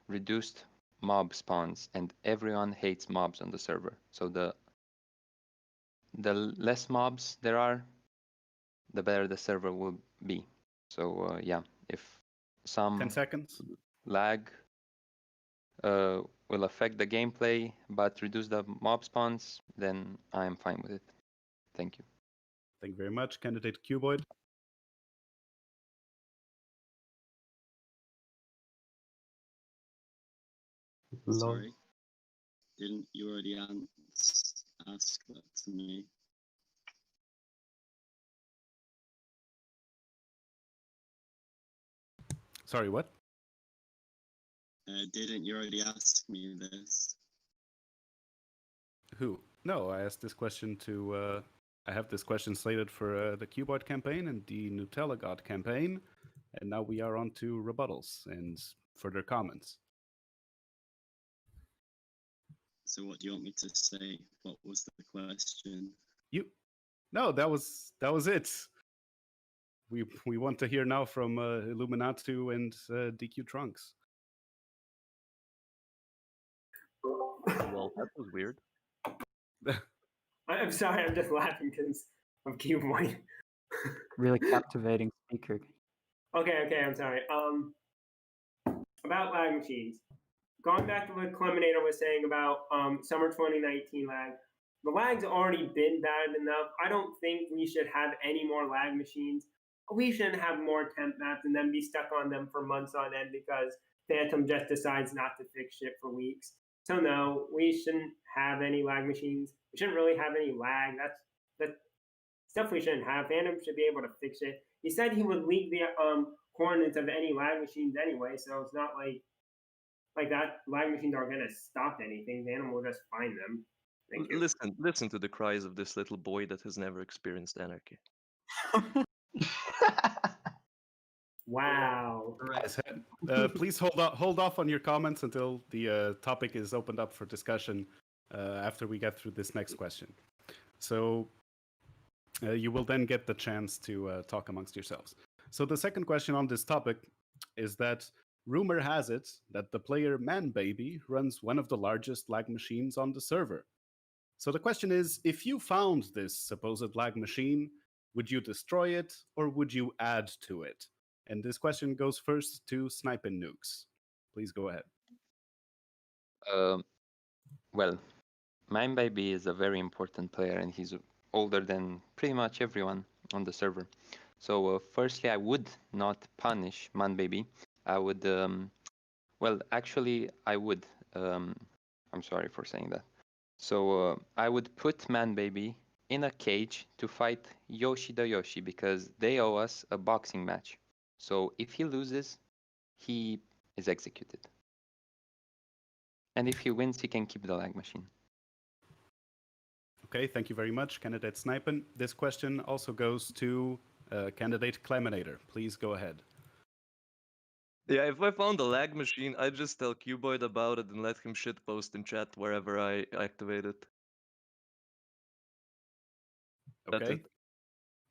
reduced mob spawns, and everyone hates mobs on the server. So the less mobs there are, the better the server will be. So yeah, if 10 seconds. lag will affect the gameplay but reduce the mob spawns, then I'm fine with it. Thank you. Thank you very much. Candidate Cuboid. Sorry, didn't you already ask that to me? Sorry, what? Didn't you already ask me this? Who? No, I asked this question to. I have this question slated for the Cuboid campaign and the Nutella God campaign, and now we are on to rebuttals and further comments. So what do you want me to say? What was the question? No, that was it. We want to hear now from Illuminatu and DQ Trunks. Well, that was weird. I'm sorry, I'm just laughing because of Cuboid. Really captivating speaker. Okay, I'm sorry. About lag machines. Going back to what Cleminator was saying about summer 2019 lag, the lag's already been bad enough. I don't think we should have any more lag machines. We shouldn't have more temp maps and then be stuck on them for months on end because Phantom just decides not to fix shit for weeks. So no, we shouldn't have any lag machines. We shouldn't really have any lag. That's stuff we shouldn't have. Phantom should be able to fix it. He said he would leak the coordinates of any lag machines anyway, so it's not like that lag machines aren't gonna stop anything. The animal will just find them. Thank you. Listen to the cries of this little boy that has never experienced anarchy. Wow. Yes, please hold off on your comments until the topic is opened up for discussion after we get through this next question. So you will then get the chance to talk amongst yourselves. So the second question on this topic is that rumor has it that the player Manbaby runs one of the largest lag machines on the server. So the question is, if you found this supposed lag machine, would you destroy it or would you add to it? And this question goes first to Sniping Nukes. Please go ahead. Well, Minebaby is a very important player and he's older than pretty much everyone on the server. So firstly, I would not punish Manbaby. I would, well, actually, I would. I'm sorry for saying that. So I would put Manbaby in a cage to fight Yoshi the Yoshi because they owe us a boxing match. So if he loses, he is executed. And if he wins, he can keep the lag machine. Okay, thank you very much, Candidate Snipin. This question also goes to Candidate Cleminator. Please go ahead. Yeah, if I found a lag machine, I'd just tell Cuboid about it and let him shitpost in chat wherever I activate it. That's Okay.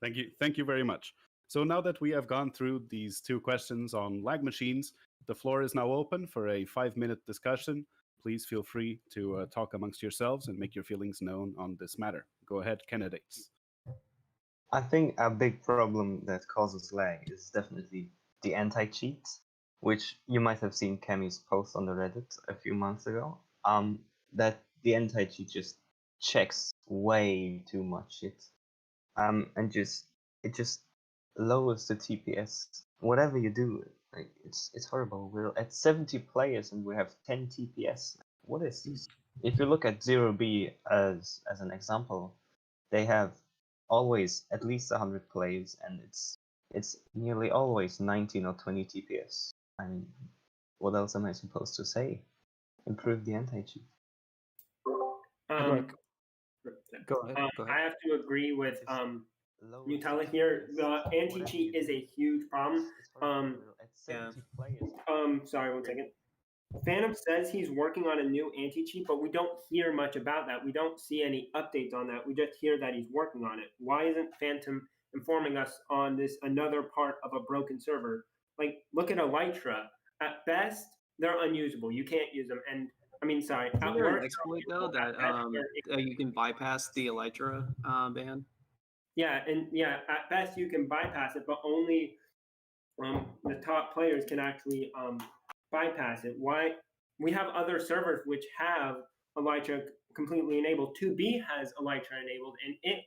it. Thank you very much. So now that we have gone through these two questions on lag machines, the floor is now open for a 5-minute discussion. Please feel free to talk amongst yourselves and make your feelings known on this matter. Go ahead, candidates. I think a big problem that causes lag is definitely the anti-cheat, which you might have seen Kemi's post on the Reddit a few months ago. That the anti-cheat just checks way too much shit, and it just lowers the TPS. Whatever you do, like it's horrible. We're at 70 players and we have 10 TPS. What is this? If you look at 0B as an example, they have always at least 100 players, and it's nearly always 19 or 20 TPS. I mean, what else am I supposed to say? Improve the anti-cheat. Go ahead. I have to agree with Nutella here. The anti-cheat is a huge problem. Sorry, 1 second. Phantom says he's working on a new anti-cheat, but we don't hear much about that. We don't see any updates on that. We just hear that he's working on it. Why isn't Phantom informing us on this another part of a broken server? Like, look at Elytra. At best, they're unusable. You can't use them. And I mean, sorry. Isn't there an exploit though that you can bypass the Elytra ban? Yeah, and yeah, at best you can bypass it, but only the top players can actually bypass it. Why? We have other servers which have Elytra completely enabled. 2B has Elytra enabled, and it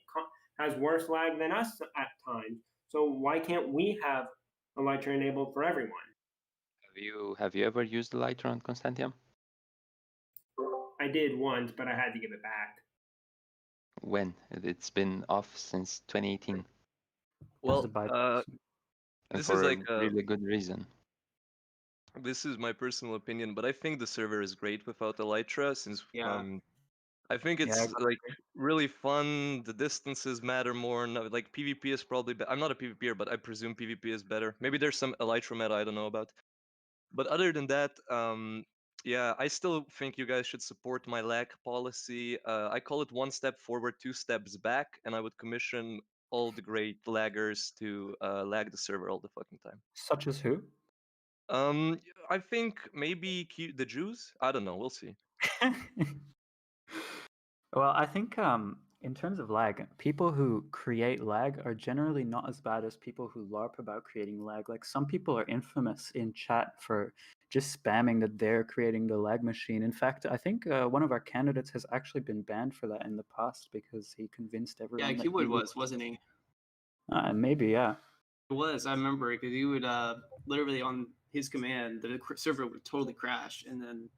has worse lag than us at times. So why can't we have Elytra enabled for everyone? Have you ever used the Elytra on Constantiam? I did once, but I had to give it back. When? It's been off since 2018. Well, the bypass. And this for is like a really good reason. this is my personal opinion, but I think the server is great without Elytra, since Yeah. I think Yeah, I it's like really fun. The distances matter more. No, like PvP is probably. I'm not a PvPer, but I presume PvP is better. Maybe there's some Elytra meta I don't know about. But other than that, yeah, I still think you guys should support my lag policy. I call it 1 step forward, 2 steps back, and I would commission all the great laggers to lag the server all the fucking time. Such as who? I think maybe the Jews. I don't know. We'll see. Well, I think in terms of lag, people who create lag are generally not as bad as people who LARP about creating lag. Like some people are infamous in chat for just spamming that they're creating the lag machine. In fact, I think one of our candidates has actually been banned for that in the past because he convinced everyone. Yeah, that Keywood he was, wasn't he? Maybe, yeah. It was. I remember because he would literally on his command, the server would totally crash, and then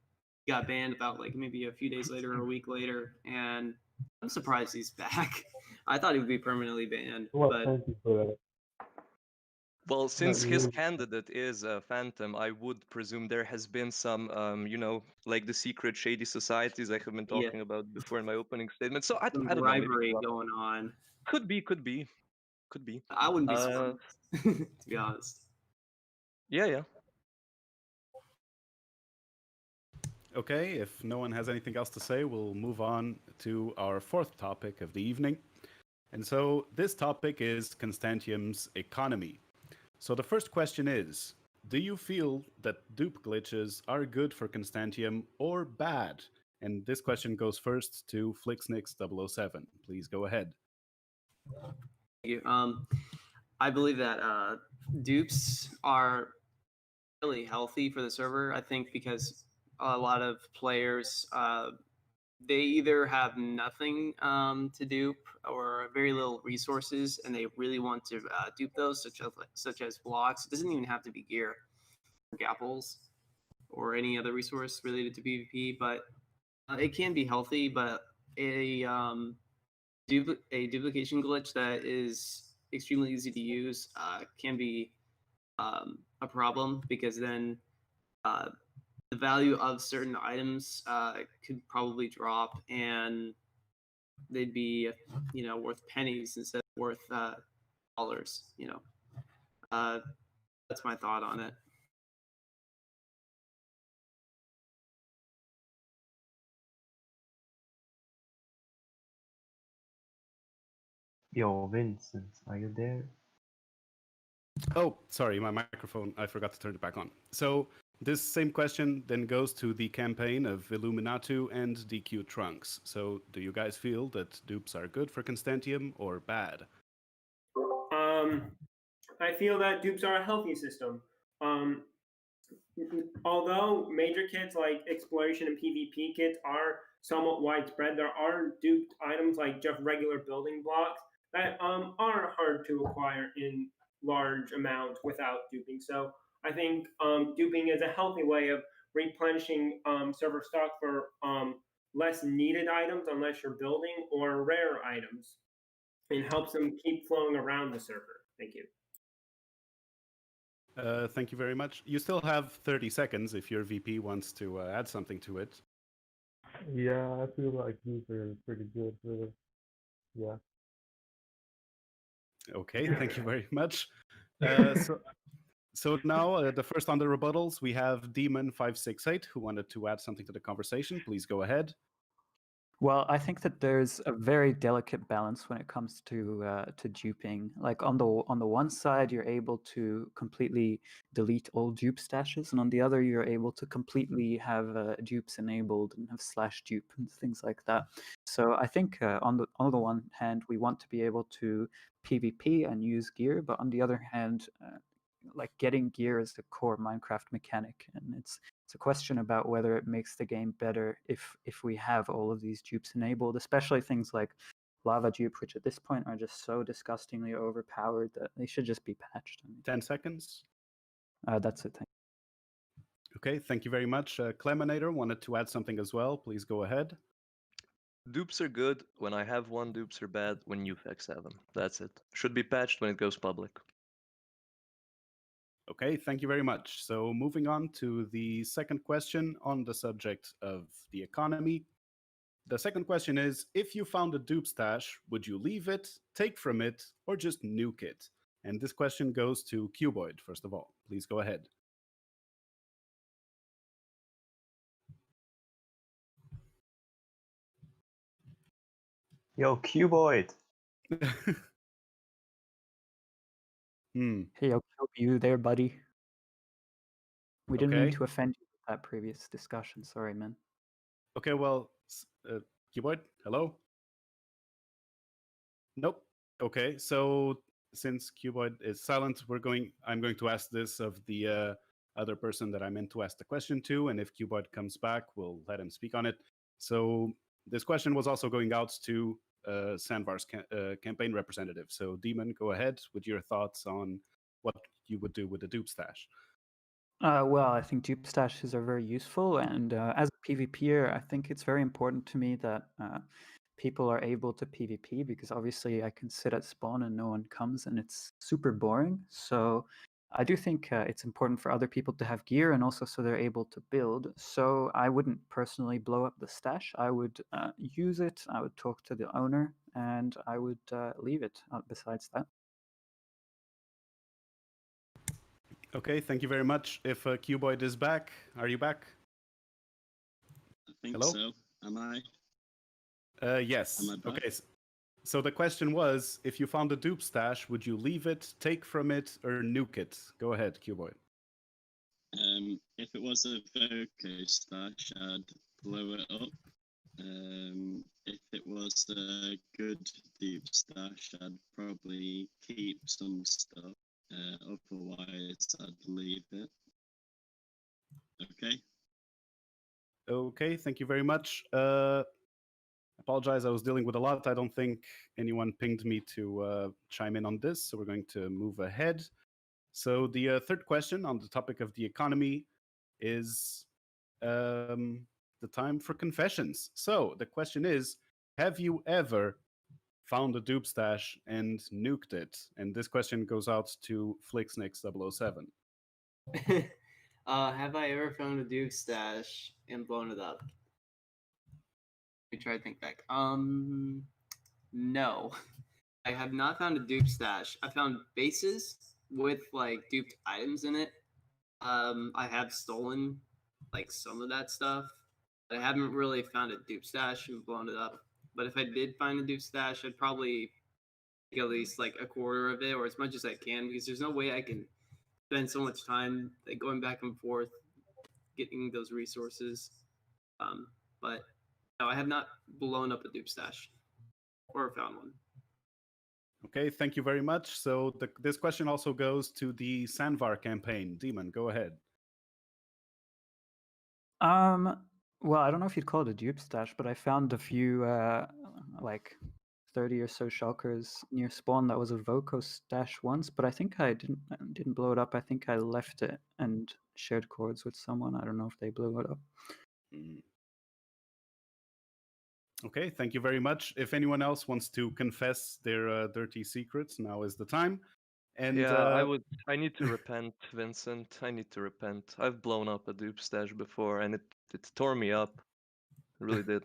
he got banned about like maybe a few days later or a week later. And I'm surprised he's back. I thought he would be permanently banned, but Well, since his candidate is Phantom, I would presume there has been some, like the secret shady societies I have been Yeah. talking about before in my opening statement. So I some don't know. Maybe bribery going on. could be. I wouldn't be surprised, to be honest. Yeah. Okay, if no one has anything else to say, we'll move on to our fourth topic of the evening. And so this topic is Constantium's economy. So the first question is, do you feel that dupe glitches are good for Constantium or bad? And this question goes first to Flixnix007. Please go ahead. Thank you. I believe that dupes are really healthy for the server. I think because a lot of players they either have nothing to dupe or very little resources, and they really want to dupe those, such as blocks. It doesn't even have to be gear, or gapples, or any other resource related to PvP, but it can be healthy. But a duplication glitch that is extremely easy to use can be a problem, because then the value of certain items could probably drop, and they'd be worth pennies instead of worth dollars. That's my thought on it. Yo, Vincent, are you there? Oh, sorry, my microphone, I forgot to turn it back on. So this same question then goes to the campaign of Illuminatu and DQ Trunks. So do you guys feel that dupes are good for Constantium or bad? I feel that dupes are a healthy system. Although major kits like exploration and PvP kits are somewhat widespread, there are duped items like just regular building blocks that are hard to acquire in large amounts without duping. So I think duping is a healthy way of replenishing server stock for less needed items unless you're building, or rare items, and helps them keep flowing around the server. Thank you. Thank you very much. You still have 30 seconds if your VP wants to add something to it. Yeah, I feel like these are pretty good for this. Yeah. Okay, thank you very much. So now the first on the rebuttals, we have Demon568 who wanted to add something to the conversation. Please go ahead. Well, I think that there's a very delicate balance when it comes to duping. Like on the one side, you're able to completely delete all dupe stashes, and on the other, you're able to completely have dupes enabled and have slash dupe and things like that. So I think on the one hand, we want to be able to PvP and use gear, but on the other hand, like getting gear is the core Minecraft mechanic, and it's a question about whether it makes the game better if we have all of these dupes enabled, especially things like lava dupe, which at this point are just so disgustingly overpowered that they should just be patched. I mean, 10 seconds. that's it. Okay, thank you very much. Cleminator wanted to add something as well. Please go ahead. Dupes are good when I have one. Dupes are bad when you facts have them. That's it. Should be patched when it goes public. Okay, thank you very much. So moving on to the second question on the subject of the economy. The second question is, if you found a dupe stash, would you leave it, take from it, or just nuke it? And this question goes to Cuboid, first of all. Please go ahead. Yo, Cuboid. Hey, I'll help you there, buddy. We didn't mean Okay. to offend you with that previous discussion. Sorry, man. Okay, well, Cuboid, hello? Nope. Okay, so since Cuboid is silent, I'm going to ask this of the other person that I meant to ask the question to, and if Cuboid comes back, we'll let him speak on it. So this question was also going out to Sandvar's campaign representative. So Demon, go ahead with your thoughts on what you would do with the dupe stash. Well, I think dupe stashes are very useful, and as a PvPer, I think it's very important to me that people are able to PvP, because obviously I can sit at spawn and no one comes, and it's super boring. So I do think it's important for other people to have gear, and also so they're able to build. So I wouldn't personally blow up the stash. I would use it. I would talk to the owner, and I would leave it. Besides that. Okay, thank you very much. If Cuboid is back, are you back? I think Hello? so. Am I? Yes. Am I back? Okay. So the question was, if you found a dupe stash, would you leave it, take from it, or nuke it? Go ahead, Cuboid. If it was a Voco stash, I'd blow it up. If it was a good deep stash, I'd probably keep some stuff. Otherwise, I'd leave it. Okay. Okay, thank you very much. Apologize, I was dealing with a lot. I don't think anyone pinged me to chime in on this, so we're going to move ahead. So the third question on the topic of the economy is the time for confessions. So the question is, have you ever found a dupe stash and nuked it? And this question goes out to Flixnix007. Have I ever found a Duke stash and blown it up? Let me try to think back. No. I have not found a dupe stash. I found bases with like duped items in it. I have stolen like some of that stuff. But I haven't really found a dupe stash and blown it up. But if I did find a dupe stash, I'd probably take at least like a quarter of it or as much as I can, because there's no way I can spend so much time like going back and forth getting those resources. But no, I have not blown up a dupe stash or found one. Okay, thank you very much. So this question also goes to the Sandvar campaign. Demon, go ahead. Well, I don't know if you'd call it a dupe stash, but I found a few like 30 or so shulkers near spawn. That was a Voco stash once, but I think I didn't blow it up. I think I left it and shared cords with someone. I don't know if they blew it up. Okay, thank you very much. If anyone else wants to confess their dirty secrets, now is the time. And yeah, I need to repent, Vincent. I need to repent. I've blown up a dupe stash before, and it tore me up. It really did.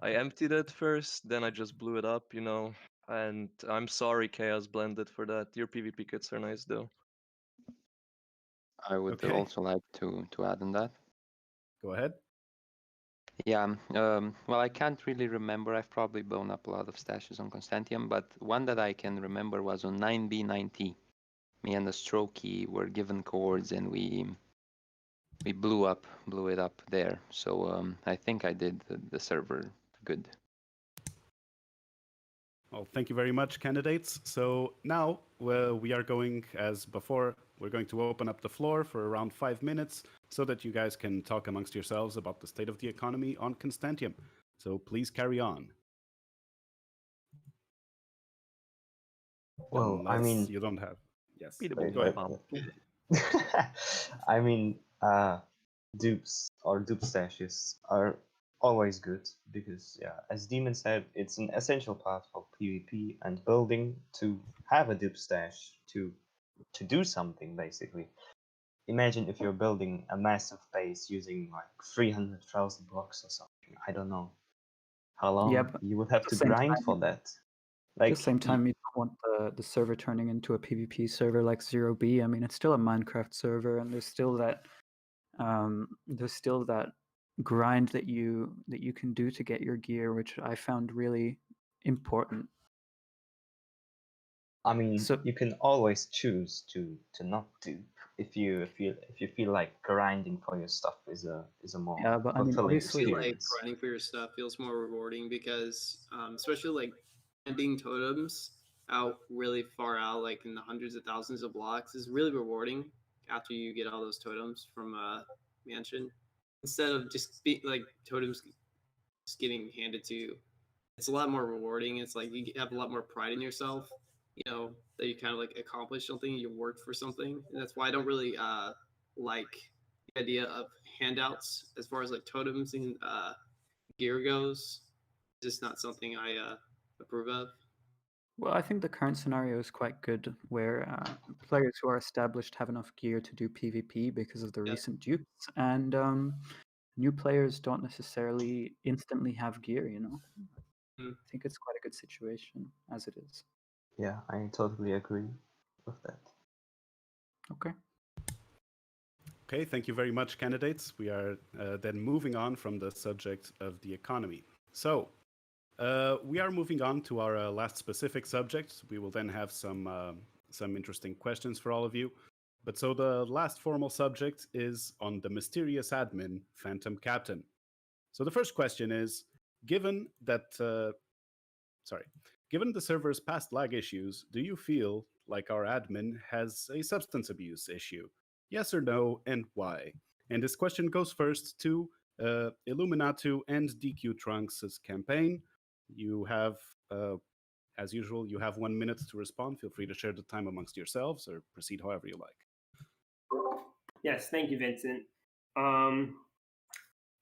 I emptied it first, then I just blew it up, you know. And I'm sorry, Chaos Blended, for that. Your PvP kits are nice, though. I would Okay. also like to add on that. Go ahead. Yeah, well, I can't really remember. I've probably blown up a lot of stashes on Constantium, but one that I can remember was on 9B9T. Me and the Strokey were given chords and we blew it up there. So I think I did the server good. Well, thank you very much, candidates. So now we are going, as before, we're going to open up the floor for around 5 minutes so that you guys can talk amongst yourselves about the state of the economy on Constantium. So please carry on. Well, I Unless mean, you don't have. Yes. Beat 'em wait, Go up, ahead. Mom. I mean, dupes or dupe stashes are always good because, yeah, as Demon said, it's an essential part of PvP and building to have a dupe stash to do something basically. Imagine if you're building a massive base using like 300,000 blocks or something. I don't know how long Yeah, but you would have at to the same grind time, for that. at the Like, same time, you don't want the server turning into a PvP server like 0B. I mean, it's still a Minecraft server, and there's still that grind that you can do to get your gear, which I found really important. I mean, So you can always choose to not dupe if you feel like grinding for your stuff is a more yeah, but I mean, fulfilling obviously, Feel like experience. grinding for your stuff feels more rewarding because, especially like ending totems out really far out, like in the hundreds of thousands of blocks, is really rewarding after you get all those totems from a mansion. Instead of just like totems just getting handed to you, it's a lot more rewarding. It's like you have a lot more pride in yourself, that you kind of like accomplished something, you worked for something, and that's why I don't really like the idea of handouts as far as like totems and gear goes. It's just not something I approve of. well, I think the current scenario is quite good, where players who are established have enough gear to do PvP because of the Yeah. recent dupes, and new players don't necessarily instantly have gear. Mm. I think it's quite a good situation as it is. Yeah, I totally agree with that. Okay. Okay, thank you very much, candidates. We are then moving on from the subject of the economy. So, we are moving on to our last specific subject. We will then have some interesting questions for all of you. But so the last formal subject is on the mysterious admin, Phantom Captain. So the first question is, given given the server's past lag issues, do you feel like our admin has a substance abuse issue? Yes or no, and why? And this question goes first to Illuminatu and DQ Trunks' campaign. You have, as usual, you have 1 minute to respond. Feel free to share the time amongst yourselves or proceed however you like. Yes, thank you, Vincent.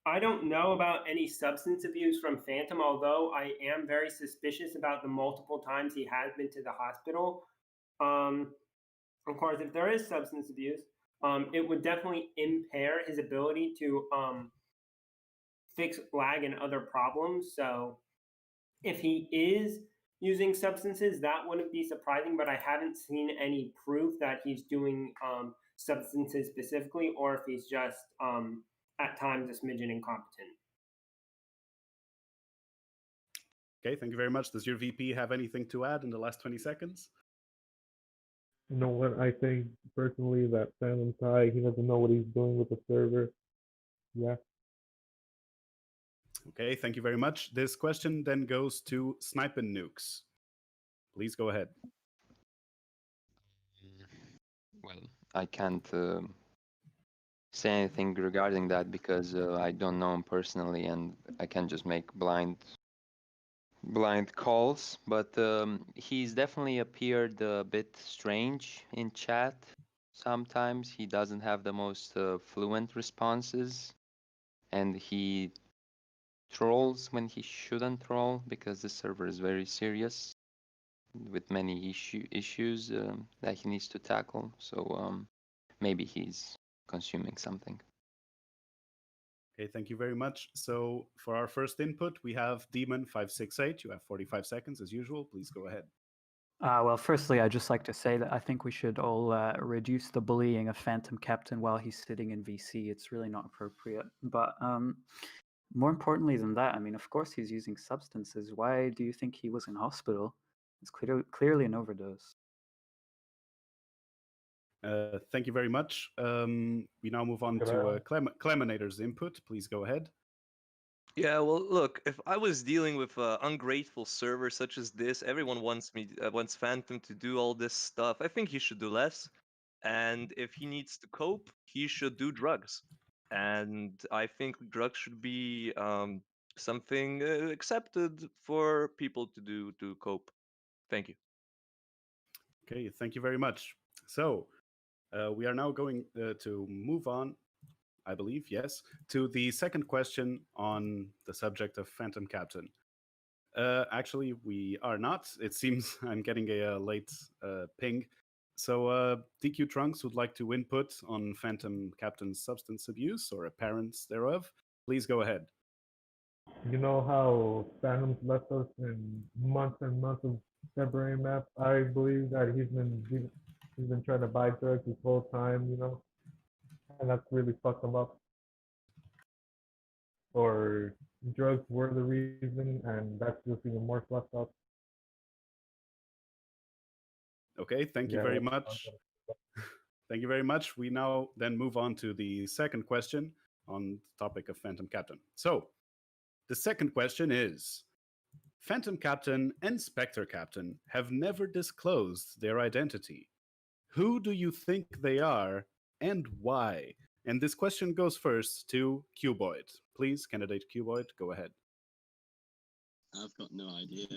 I don't know about any substance abuse from Phantom, although I am very suspicious about the multiple times he has been to the hospital. Of course, if there is substance abuse, it would definitely impair his ability to fix lag and other problems. So if he is using substances, that wouldn't be surprising, but I haven't seen any proof that he's doing substances specifically, or if he's just at times a smidgen incompetent. Okay, thank you very much. Does your VP have anything to add in the last 20 seconds? You know what? I think personally that Phantom Kai, he doesn't know what he's doing with the server. Yeah. Okay, thank you very much. This question then goes to Snipin' Nukes. Please go ahead. Well, I can't say anything regarding that because I don't know him personally, and I can just make blind calls. But he's definitely appeared a bit strange in chat. Sometimes he doesn't have the most fluent responses, and he trolls when he shouldn't troll because the server is very serious with many issues that he needs to tackle. So maybe he's consuming something. Okay, thank you very much. So for our first input, we have Demon568. You have 45 seconds as usual. Please go ahead. Well, firstly, I'd just like to say that I think we should all reduce the bullying of Phantom Captain while he's sitting in VC. It's really not appropriate. But More importantly than that, I mean, of course he's using substances. Why do you think he was in hospital? It's clearly an overdose. Thank you very much. We now move on to Cleminator's input. Please go ahead. Yeah, well, look, if I was dealing with an ungrateful server such as this, everyone wants Phantom to do all this stuff. I think he should do less. And if he needs to cope, he should do drugs. And I think drugs should be something accepted for people to do to cope. Thank you. Okay, thank you very much. So we are now going to move on, I believe, yes, to the second question on the subject of Phantom Captain. Actually, we are not. It seems I'm getting a late ping. So DQ Trunks would like to input on Phantom Captain's substance abuse or appearance thereof. Please go ahead. You know how Phantom's left us in months and months of February map? I believe that he's been trying to buy drugs this whole time, and that's really fucked him up. Or drugs were the reason, and that's just even more fucked up. Okay, thank you very much. Thank you very much. We now then move on to the second question on the topic of Phantom Captain. So, the second question is, Phantom Captain and Spectre Captain have never disclosed their identity. Who do you think they are and why? And this question goes first to Cuboid. Please, candidate Cuboid, go ahead. I've got no idea.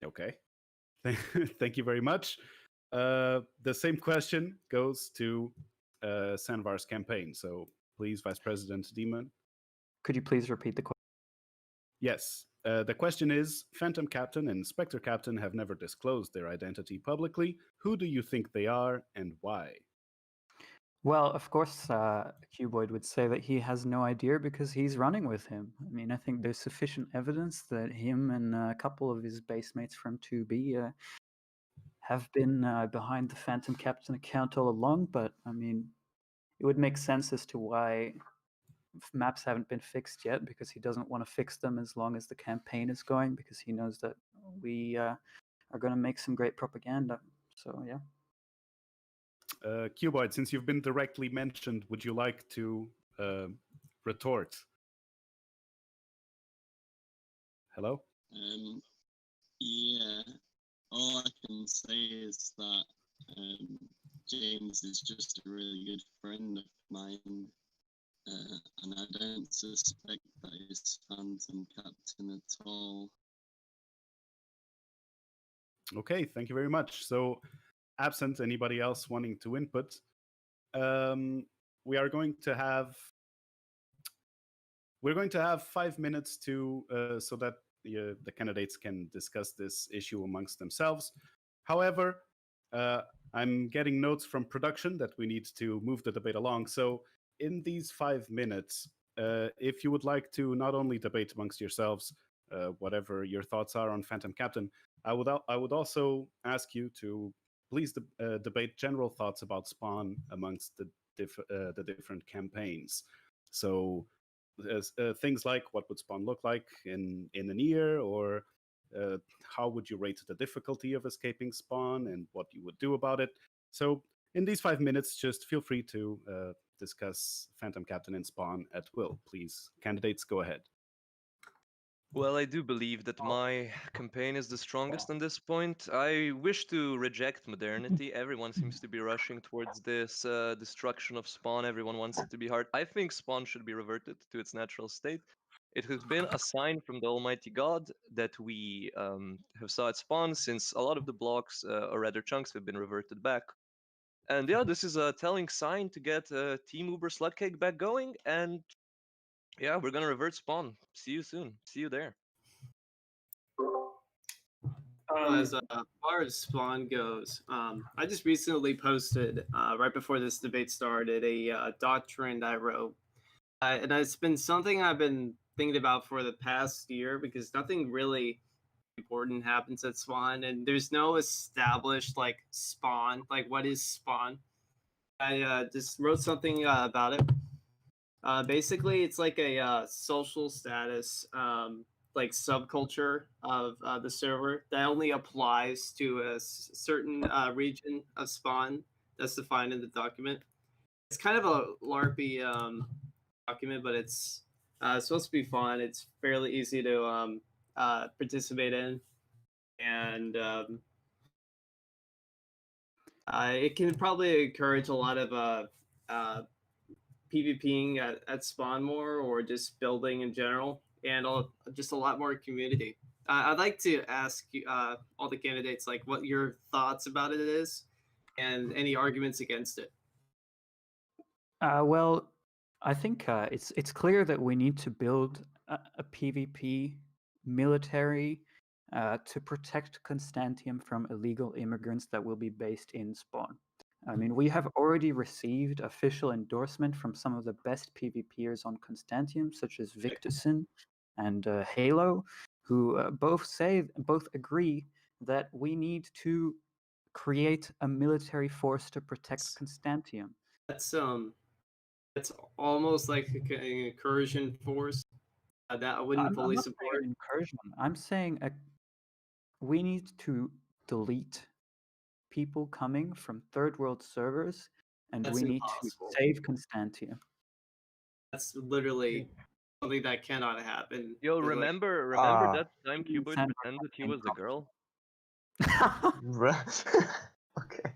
Okay. Thank you very much. The same question goes to Sanvar's campaign. So please, Vice President Demon. Could you please repeat the question? Yes. The question is, Phantom Captain and Spectre Captain have never disclosed their identity publicly. Who do you think they are and why? Well, of course, Cuboid would say that he has no idea because he's running with him. I mean, I think there's sufficient evidence that him and a couple of his base mates from 2B have been behind the Phantom Captain account all along, but I mean, it would make sense as to why maps haven't been fixed yet, because he doesn't want to fix them as long as the campaign is going, because he knows that we are going to make some great propaganda. So, yeah. Cuboid, since you've been directly mentioned, would you like to retort? Hello? Yeah. All I can say is that James is just a really good friend of mine, and I don't suspect that he's Phantom Captain at all. Okay, thank you very much. So, absent anybody else wanting to input, we're going to have 5 minutes to so that the candidates can discuss this issue amongst themselves. However, I'm getting notes from production that we need to move the debate along. So in these 5 minutes, if you would like to not only debate amongst yourselves whatever your thoughts are on Phantom Captain, I would also ask you to please debate general thoughts about Spawn amongst the different campaigns. So things like what would Spawn look like in an year, or how would you rate the difficulty of escaping Spawn and what you would do about it. So in these 5 minutes, just feel free to discuss Phantom Captain and Spawn at will. Please, candidates, go ahead. Well, I do believe that my campaign is the strongest on this point. I wish to reject modernity. Everyone seems to be rushing towards this destruction of Spawn. Everyone wants it to be hard. I think Spawn should be reverted to its natural state. It has been a sign from the Almighty God that we have saw it Spawn, since a lot of the blocks, or rather chunks, have been reverted back. And yeah, this is a telling sign to get Team Uber Slugcake back going, and yeah, we're gonna revert Spawn. See you soon. See you there. As far as Spawn goes, I just recently posted, right before this debate started, a doctrine I wrote. And it's been something I've been thinking about for the past year, because nothing really important happens at Spawn, and there's no established, like, Spawn. Like, what is Spawn? I just wrote something about it. Basically, it's like a social status, like subculture of the server that only applies to a certain region of spawn that's defined in the document. It's kind of a LARPy document, but it's supposed to be fun. It's fairly easy to participate in, and it can probably encourage a lot of PvPing at spawn more, or just building in general, and just a lot more community. I'd like to ask all the candidates like what your thoughts about it is, and any arguments against it. Well, I think it's clear that we need to build a PvP military to protect Constantium from illegal immigrants that will be based in spawn. I mean, we have already received official endorsement from some of the best PvPers on Constantium, such as Victorson and Halo, who both agree that we need to create a military force to protect Constantium. That's almost like an incursion force that I wouldn't I'm fully not saying support. an incursion. I'm saying we need to delete people coming from third world servers, and That's we need impossible. to save Constantia. That's literally something that cannot happen. Yo, Like, remember Ah. that time Cuboid Sandbox pretended he campaign was a girl? Okay.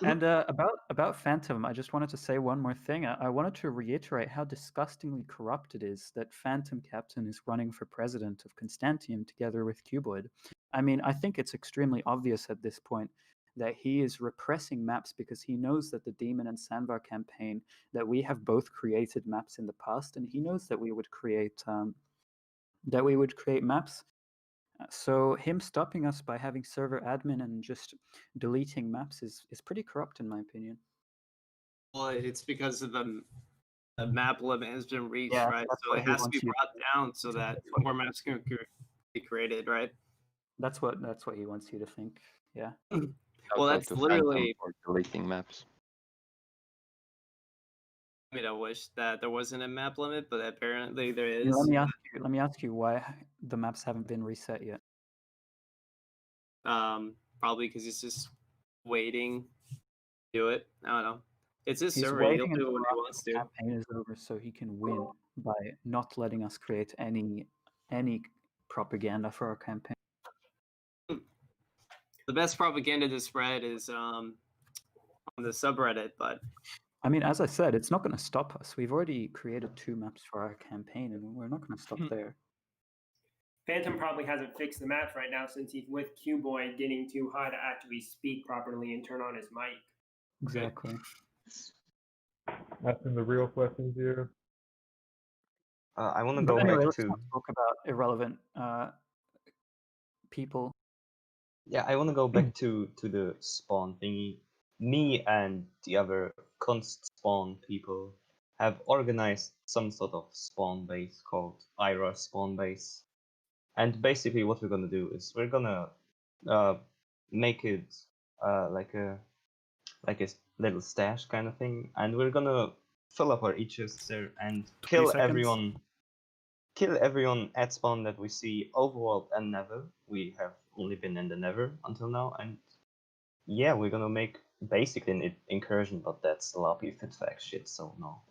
And about Phantom, I just wanted to say one more thing. I wanted to reiterate how disgustingly corrupt it is that Phantom Captain is running for president of Constantium together with Cuboid. I mean, I think it's extremely obvious at this point that he is repressing maps because he knows that the Demon and Sandvar campaign, that we have both created maps in the past, and he knows that we would create maps. So him stopping us by having server admin and just deleting maps is pretty corrupt in my opinion. well, it's because of the map limit has been reached, Yeah, right? that's So what it he has to wants be you. brought down so that more maps can be created, right? That's what he wants you to think. Yeah. Well, Shout out that's to Phantom literally. for deleting maps. I mean, I wish that there wasn't a map limit, but apparently there I mean, is. let me ask you why the maps haven't been reset yet. Probably because he's just waiting to do it. I don't know. It's his He's server. He'll waiting do until it when he wants the to. campaign is over so he can win by not letting us create any propaganda for our campaign. The best propaganda to spread is on the subreddit, but I mean, as I said, it's not going to stop us. We've already created 2 maps for our campaign, and we're not going to stop there. Phantom probably hasn't fixed the maps right now since he's with Cuboid getting too high to actually speak properly and turn on his mic. Exactly. Asking the real questions here. I want to But go anyway, back let's to not talk about irrelevant people. yeah. I want to go back to the spawn thingy. Me and the other const spawn people have organized some sort of spawn base called IRA spawn base, and basically what we're gonna do is we're gonna make it like a little stash kind of thing, and we're gonna fill up our eaches there and 20 kill seconds. everyone at spawn that we see overworld and Nether. We have only been in the Nether until now, and yeah, we're gonna make basically an incursion, but that's loppy fit fact shit, so no.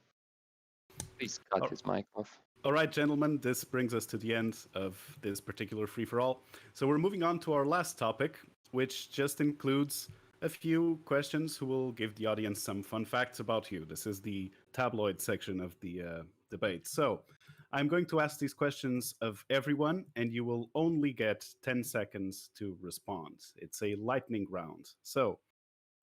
Please cut Oh. his mic off. All right, gentlemen, this brings us to the end of this particular free-for-all. So we're moving on to our last topic, which just includes a few questions who will give the audience some fun facts about you. This is the tabloid section of the debate. So I'm going to ask these questions of everyone, and you will only get 10 seconds to respond. It's a lightning round. So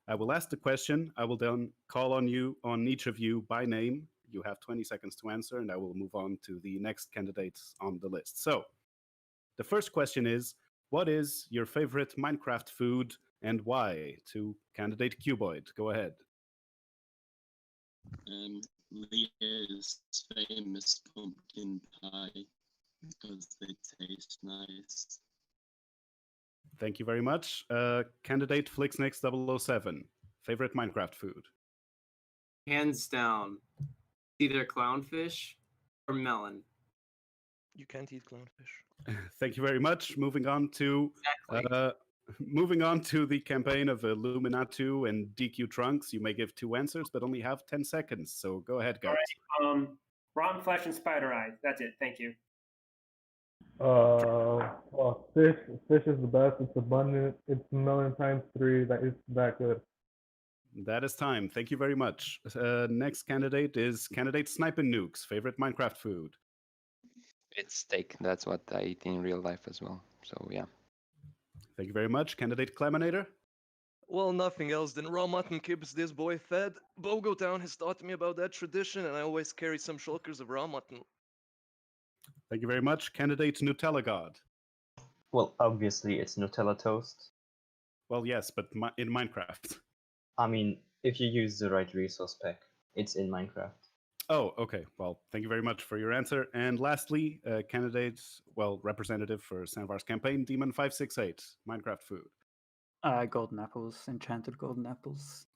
I will ask the question. I will then call on each of you by name. You have 20 seconds to answer, and I will move on to the next candidates on the list. So the first question is, what is your favorite Minecraft food and why? To candidate Cuboid. Go ahead. Leah's famous pumpkin pie because they taste nice. Thank you very much. Candidate FlixNix007. Favorite Minecraft food? hands down, Either clownfish or melon. You can't eat clownfish. Thank you very much. Moving on to Exactly. moving on to the campaign of Illuminatu and DQ Trunks. You may give 2 answers, but only have 10 seconds. So go ahead, guys. All right. Rotten flesh and spider eyes. That's it. Thank you. Well, fish is the best. It's abundant. It's melon times 3. That is that good. That is time. Thank you very much. Next candidate is candidate Sniper Nukes. Favorite Minecraft food? It's steak. That's what I eat in real life as well. So yeah. Thank you very much. Candidate Cleminator? Well, nothing else than raw mutton keeps this boy fed. Bogo Town has taught me about that tradition, and I always carry some shulkers of raw mutton. Thank you very much. Candidate Nutella God? Well, obviously it's Nutella toast. Well, yes, but in Minecraft. I mean, if you use the right resource pack, it's in Minecraft. Oh, okay. Well, thank you very much for your answer. And lastly, representative for Sandvar's campaign, Demon568, Minecraft food. Golden apples, enchanted golden apples.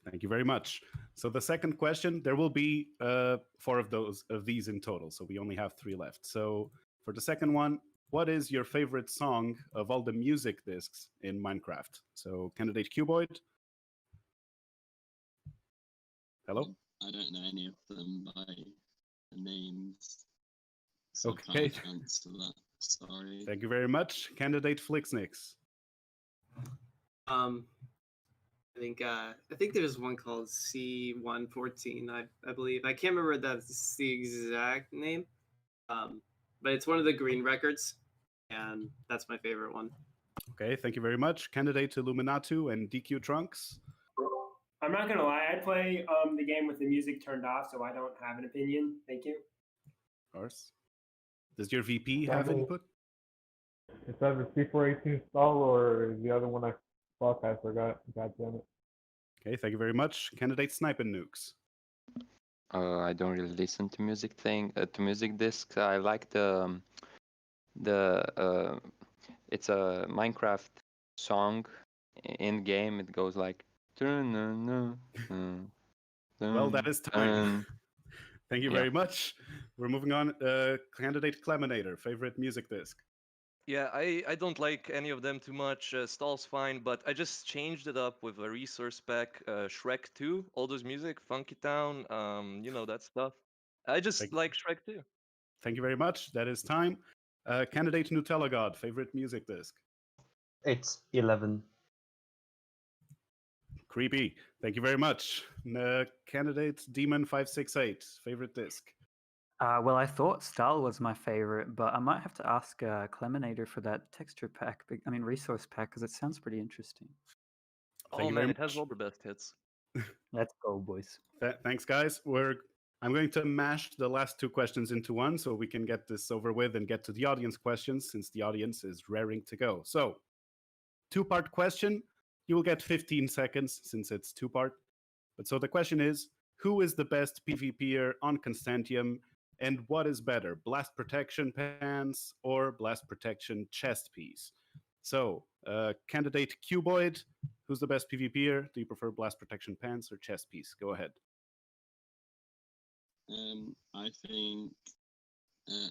Thank you very much. So the second question, there will be 4 of these in total. So we only have 3 left. So for the second one, what is your favorite song of all the music discs in Minecraft? So candidate Cuboid. Hello? I don't know any of them by names. So Okay. I can't answer that. Sorry. Thank you very much. Candidate Flixnix. I think there's one called C114. I believe. I can't remember that's the exact name. But it's one of the green records, and that's my favorite one. Okay, thank you very much. Candidate Illuminatu and DQ Trunks. I'm not gonna lie. I play the game with the music turned off, so I don't have an opinion. Thank you. Of course. Does your VP have input? It's either C418 stall or the other one I forgot. God damn it. Okay, thank you very much. Candidate Sniping Nukes. I don't really listen to music to music discs. I like it's a Minecraft song in game. It goes like Well, that is time. Thank you very much. We're moving on. Candidate Cleminator, favorite music disc. Yeah, I don't like any of them too much. Stall's fine, but I just changed it up with a resource pack, Shrek 2, all those music, Funky Town, that stuff. I just like Shrek 2. Thank you very much. That is time. Candidate Nutella God, favorite music disc. It's 11. Creepy. Thank you very much. Candidate Demon568, favorite disc. Well, I thought Stahl was my favorite, but I might have to ask Cleminator for that texture pack. Resource pack, because it sounds pretty interesting. Thank Oh man, it has all the best hits. Let's go, boys. Thanks, guys. I'm going to mash the last 2 questions into one so we can get this over with and get to the audience questions, since the audience is raring to go. So, 2-part question. You will get 15 seconds since it's 2-part. But so the question is, who is the best PvPer on Constantiam, and what is better, blast protection pants or blast protection chest piece? So, candidate Cuboid, who's the best PvPer? Do you prefer blast protection pants or chest piece? Go ahead. I think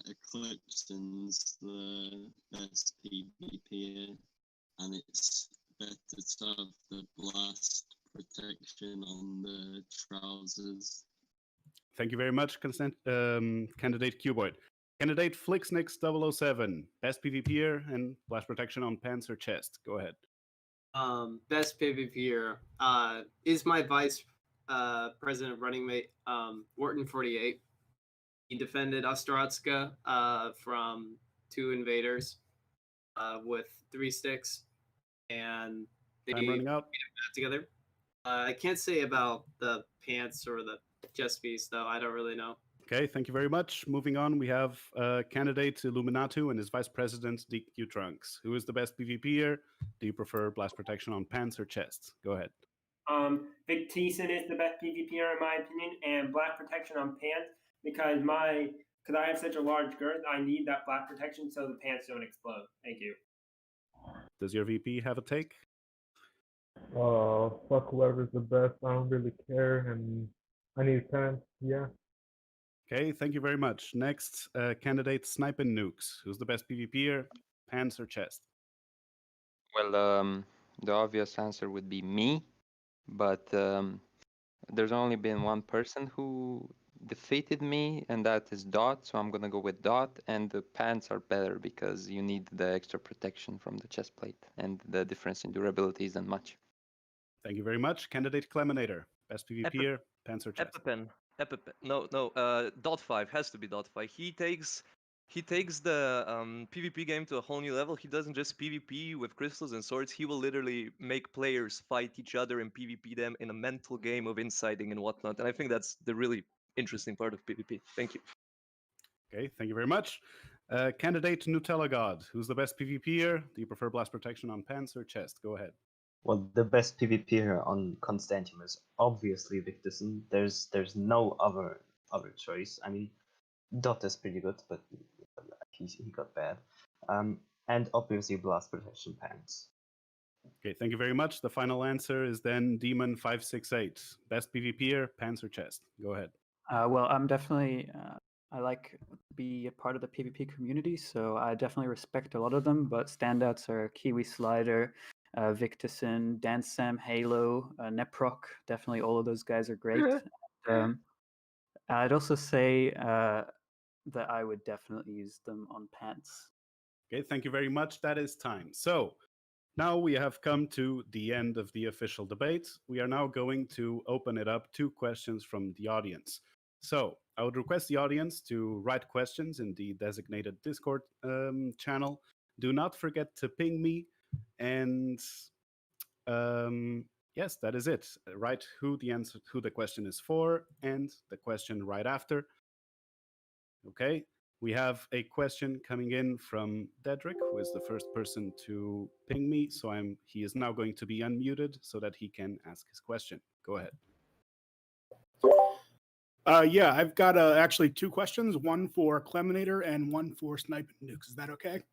Eclipson's the best PvPer, and it's better to have the blast protection on the trousers. Thank you very much, candidate Cuboid. Candidate Flixnix007, best PvPer and blast protection on pants or chest. Go ahead. Best PvPer is my vice president running mate, Wharton48. He defended Ostrodska from 2 invaders with 3 sticks, and they Time running out. together. I can't say about the pants or the chest piece, though. I don't really know. Okay, thank you very much. Moving on, we have candidate Illuminatu and his vice president, DQ Trunks. Who is the best PvPer? Do you prefer blast protection on pants or chests? Go ahead. Vic Thiessen is the best PvPer in my opinion, and blast protection on pants because I have such a large girth, I need that blast protection so the pants don't explode. Thank you. Does your VP have a take? Fuck whoever's the best. I don't really care. And I need pants. Yeah. Okay, thank you very much. Next candidate, Sniping Nukes. Who's the best PvPer? Pants or chest? Well, the obvious answer would be me, but there's only been one person who defeated me, and that is Dot. So I'm gonna go with Dot. And the pants are better because you need the extra protection from the chest plate, and the difference in durability isn't much. Thank you very much. Candidate Cleminator. Best PvPer? Pants or chest? EpiPen. EpiPen. No, no. Dot 5 has to be Dot 5. He takes the PvP game to a whole new level. He doesn't just PvP with crystals and swords. He will literally make players fight each other and PvP them in a mental game of inciting and whatnot. And I think that's the really interesting part of PvP. Thank you. Okay, thank you very much. Candidate Nutella God. Who's the best PvPer? Do you prefer blast protection on pants or chest? Go ahead. Well, the best PvPer on Constantiam is obviously Victorson. There's no other choice. I mean, Dot is pretty good, but he got bad. And obviously blast protection pants. Okay, thank you very much. The final answer is then Demon568. Best PvPer, pants or chest? Go ahead. Well, I'm definitely I like to be a part of the PvP community, so I definitely respect a lot of them. But standouts are Kiwi Slider, Victorson, Dansam, Halo, Neproc. Definitely, all of those guys are great. I'd also say that I would definitely use them on pants. Okay, thank you very much. That is time. So now we have come to the end of the official debate. We are now going to open it up to questions from the audience. So I would request the audience to write questions in the designated Discord channel. Do not forget to ping me. And yes, that is it. Write who the question is for, and the question right after. Okay, we have a question coming in from Dedrick, who is the first person to ping me. So he is now going to be unmuted so that he can ask his question. Go ahead. Yeah, I've got actually two questions, one for Cleminator and one for Sniping Nukes. Is that okay?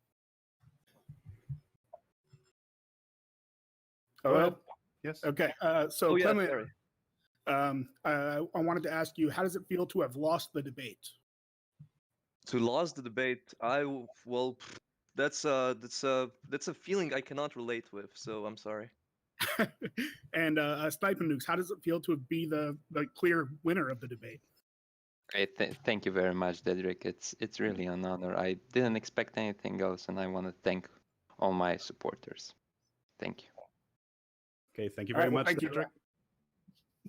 Go ahead. Yes. Okay. So Cleminator, I wanted to ask you, how does it feel to have lost the debate? To lose the debate, that's a feeling I cannot relate with. So I'm sorry. And Sniping Nukes, how does it feel to be the clear winner of the debate? Great, thank you very much, Dedrick. It's really an honor. I didn't expect anything else, and I want to thank all my supporters. Thank you. Okay, thank you very much, thank Dedrick.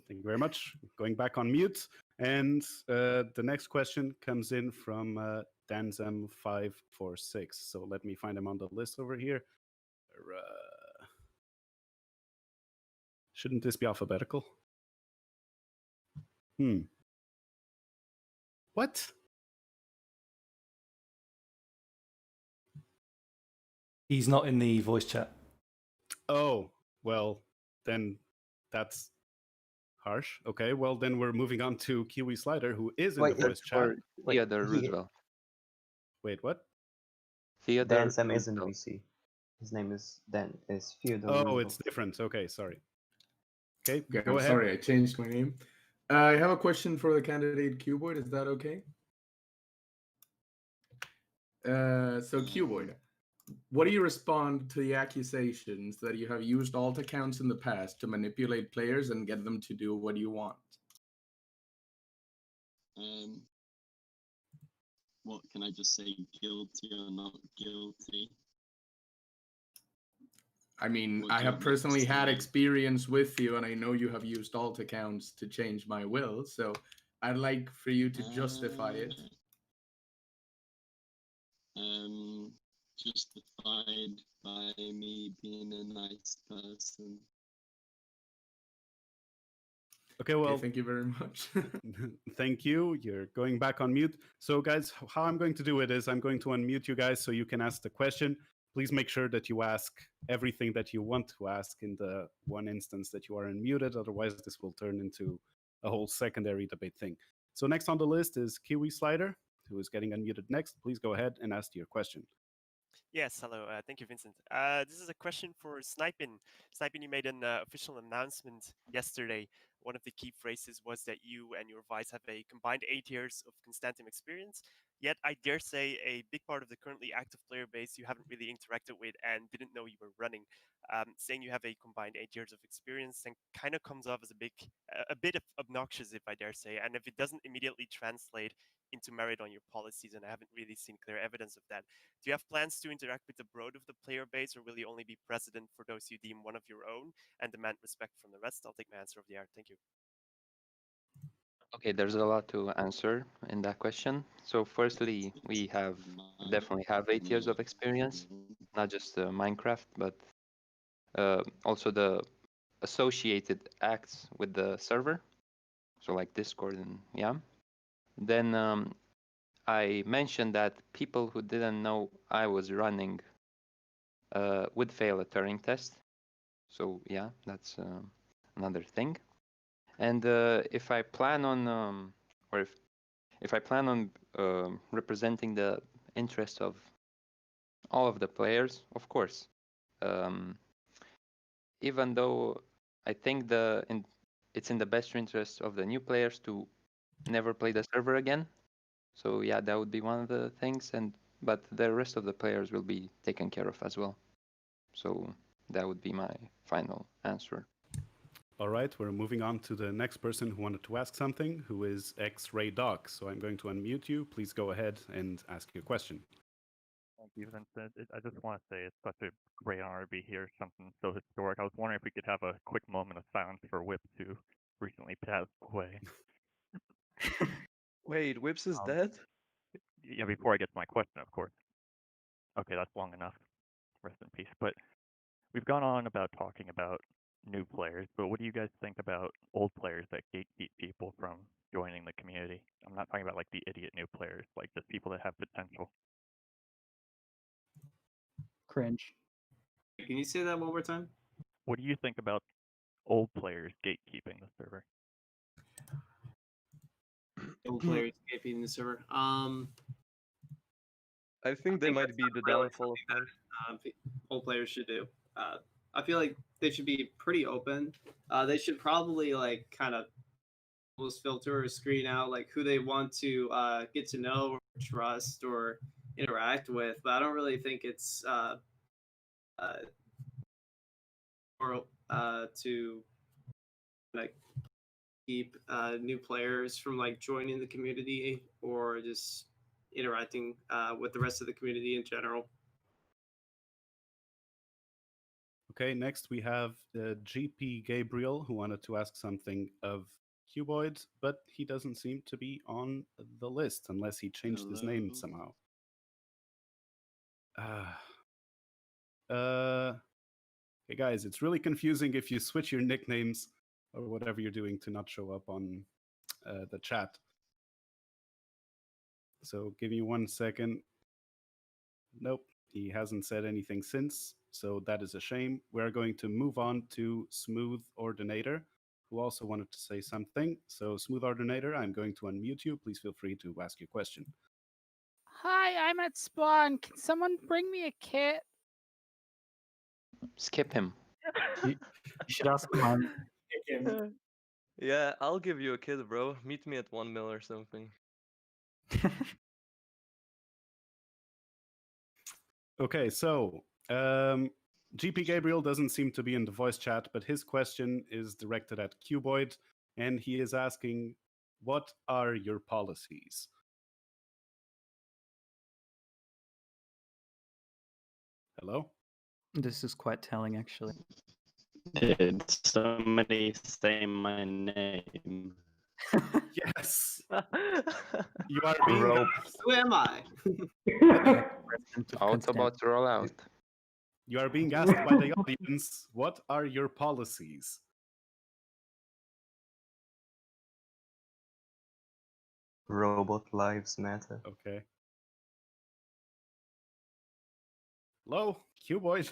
Thank you very much. Going back on mute. And the next question comes in from Danzam546. So let me find him on the list over here. Shouldn't this be alphabetical? What? He's not in the voice chat. Oh, well, then that's harsh. Okay, well, then we're moving on to Kiwi Slider, who is in the voice chat. Theodore Roosevelt. Wait, what? Theodore Dansam is in the Roosevelt. VC. His name is Theodore. Oh, Roosevelt. it's different. Okay, sorry. Okay, Okay, go I'm ahead. sorry, I changed my name. I have a question for the candidate Cuboid. Is that okay? So Cuboid, what do you respond to the accusations that you have used alt accounts in the past to manipulate players and get them to do what you want? What can I just say? Guilty or not guilty? I mean, What I do you have personally had say? experience with you, and I know you have used alt accounts to change my will. So I'd like for you to justify it. Justified by me being a nice person. Okay, well, thank you very much. Thank you. You're going back on mute. So, guys, how I'm going to do it is I'm going to unmute you guys so you can ask the question. Please make sure that you ask everything that you want to ask in the one instance that you are unmuted. Otherwise, this will turn into a whole secondary debate thing. So next on the list is Kiwi Slider, who is getting unmuted next. Please go ahead and ask your question. Yes, hello. Thank you, Vincent. This is a question for Sniping. Sniping, you made an official announcement yesterday one of the key phrases was that you and your vice have a combined 8 years of Constantium experience. Yet, I dare say a big part of the currently active player base you haven't really interacted with and didn't know you were running. Saying you have a combined 8 years of experience then kind of comes off as a bit of obnoxious, if I dare say. And if it doesn't immediately translate into merit on your policies, and I haven't really seen clear evidence of that, do you have plans to interact with the broad of the player base, or will you only be president for those you deem one of your own and demand respect from the rest? I'll take my answer of the air. Thank you. Okay, there's a lot to answer in that question. So firstly, we definitely have 8 years of experience, not just Minecraft, but also the associated acts with the server. So like Discord and yeah. Then I mentioned that people who didn't know I was running would fail a Turing test. So yeah, that's another thing. And if I plan on, or if I plan on representing the interest of all of the players, of course. Even though I think it's in the best interest of the new players to never play the server again. So yeah, that would be one of the things, but the rest of the players will be taken care of as well. So that would be my final answer. All right, we're moving on to the next person who wanted to ask something, who is X-Ray Doc. So I'm going to unmute you. Please go ahead and ask your question. Thank you, Vincent. I just want to say it's such a great honor to be here, something so historic. I was wondering if we could have a quick moment of silence for Whips, who recently passed away. Wait, Whips is dead? Yeah, before I get to my question, of course. Okay, that's long enough. Rest in peace. But we've gone on about talking about new players, but what do you guys think about old players that gatekeep people from joining the community? I'm not talking about like the idiot new players, like just people that have potential. Cringe. Can you say that one more time? What do you think about old players gatekeeping the server? Old players gatekeeping the server. I think they might be the downfall of old players should do. I feel like they should be pretty open. They should probably like kind of almost filter or screen out like who they want to get to know or trust or interact with. But I don't really think it's to like keep new players from like joining the community or just interacting with the rest of the community in general. Okay, next we have GP Gabriel, who wanted to ask something of Cuboid, but he doesn't seem to be on the list unless he changed his name somehow. Hey guys, it's really confusing if you switch your nicknames or whatever you're doing to not show up on the chat. So give me 1 second. Nope, he hasn't said anything since, so that is a shame. We're going to move on to Smooth Ordinator, who also wanted to say something. So Smooth Ordinator, I'm going to unmute you. Please feel free to ask your question. Hi, I'm at spawn. Can someone bring me a kit? Skip him. You should ask mine. Yeah, I'll give you a kid, bro. Meet me at 1 mil or something. Okay, so GP Gabriel doesn't seem to be in the voice chat, but his question is directed at Cuboid, and he is asking, what are your policies? Hello? This is quite telling, actually. Did somebody say my name? Yes. You are being Who am I? Out about to roll out. You are being asked by the audience, what are your policies? Robot lives matter. Okay. Hello, Cuboid.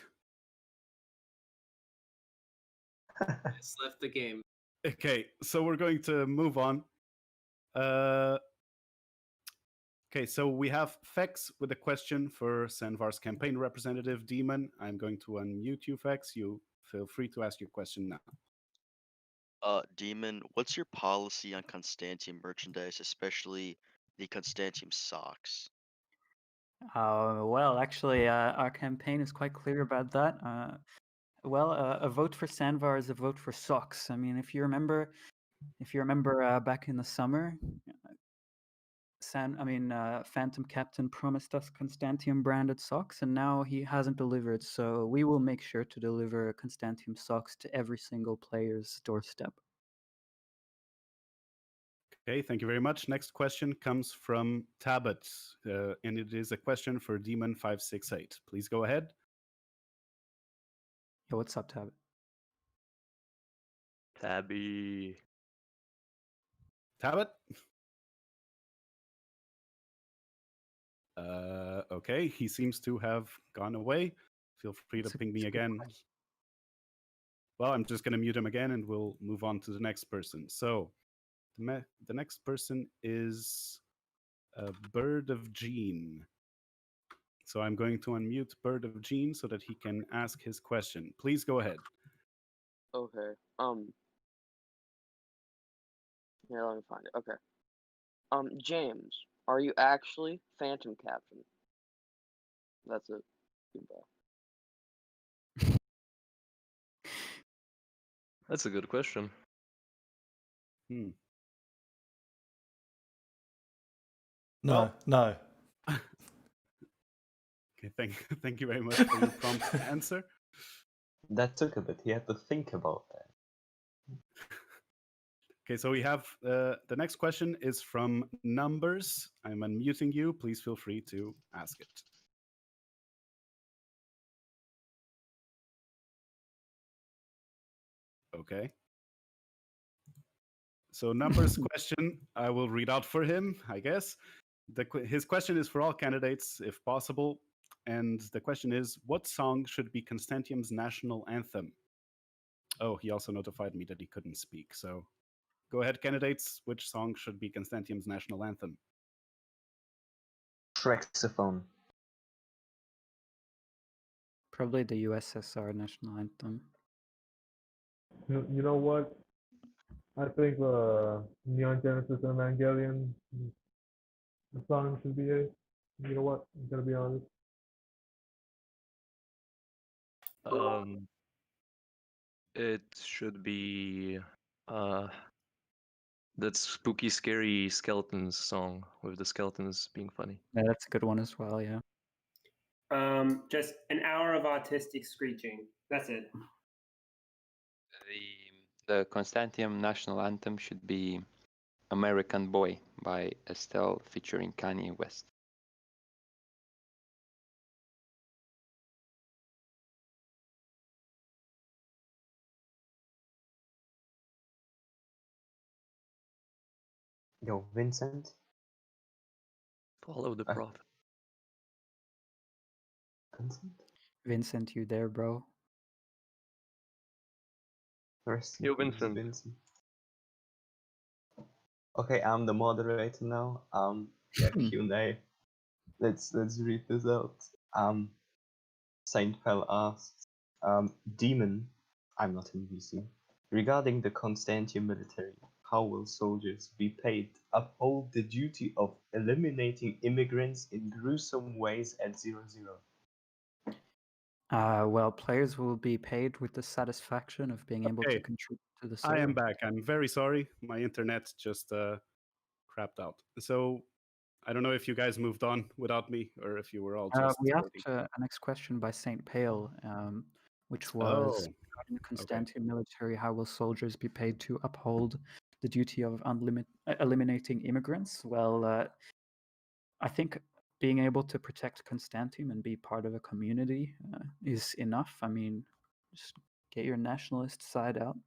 Just left the game. Okay, so we're going to move on. Okay, so we have Fex with a question for Sanvar's campaign representative, Demon. I'm going to unmute you, Fex. You feel free to ask your question now. Demon, what's your policy on Constantium merchandise, especially the Constantium socks? Well, actually, our campaign is quite clear about that. A vote for Sandvar is a vote for socks. I mean, if you remember back in the summer, Phantom Captain promised us Constantium branded socks, and now he hasn't delivered. So we will make sure to deliver Constantium socks to every single player's doorstep. Okay, thank you very much. Next question comes from Tabit, and it is a question for Demon568. Please go ahead. Yo, what's up, Tabit? Tabby. Tabit? Okay, he seems to have gone away. Feel free to ping me again. Well, I'm just going to mute him again, and we'll move on to the next person. So, the next person is Bird of Gene. So I'm going to unmute Bird of Gene so that he can ask his question. Please go ahead. Okay. Here, let me find it. Okay. James, are you actually Phantom Captain? That's it. Goodbye. That's a good question. No, no. Okay, thank you very much for your prompt answer. That took a bit. He had to think about that. Okay, so we have the next question is from Numbers. I'm unmuting you. Please feel free to ask it. Okay. So Numbers' question, I will read out for him, I guess. His question is for all candidates, if possible. And the question is, what song should be Constantium's national anthem? Oh, he also notified me that he couldn't speak. So go ahead, candidates. Which song should be Constantium's national anthem? Trexophone. Probably the USSR national anthem. You know what? I think Neon Genesis Evangelion, the song should be it. You know what? I'm gonna be honest. It should be that spooky, scary skeletons song with the skeletons being funny. Yeah, that's a good one as well. Yeah. Just an hour of autistic screeching. That's it. The Constantium national anthem should be American Boy by Estelle featuring Kanye West. Yo, Vincent? Follow the prophet. Vincent? Vincent, you there, bro? Yo, Vincent. Okay, I'm the moderator now. Yeah, Q&A. Let's read this out. Saint Pell asks, Demon, I'm not in VC. Regarding the Constantium military, how will soldiers be paid to uphold the duty of eliminating immigrants in gruesome ways at 0-0? Well, players will be paid with the satisfaction of being able to contribute to the server. I am back. I'm very sorry. My internet just crapped out. So I don't know if you guys moved on without me or if you were all just We waiting. asked a next question by Saint Pale, which was regarding the Constantium military, how will soldiers be paid to uphold the duty of eliminating immigrants? Well, I think being able to protect Constantium and be part of a community is enough. I mean, just get your nationalist side out.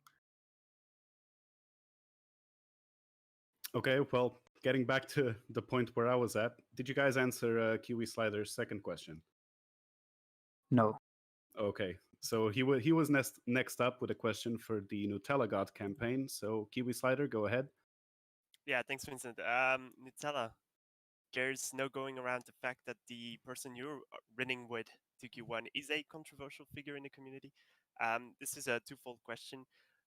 Okay, well, getting back to the point where I was at, did you guys answer Kiwi Slider's second question? No. Okay, so he was next up with a question for the Nutella God campaign. So Kiwi Slider, go ahead. Yeah, thanks, Vincent. Nutella, there's no going around the fact that the person you're running with to Q1 is a controversial figure in the community. This is a twofold question.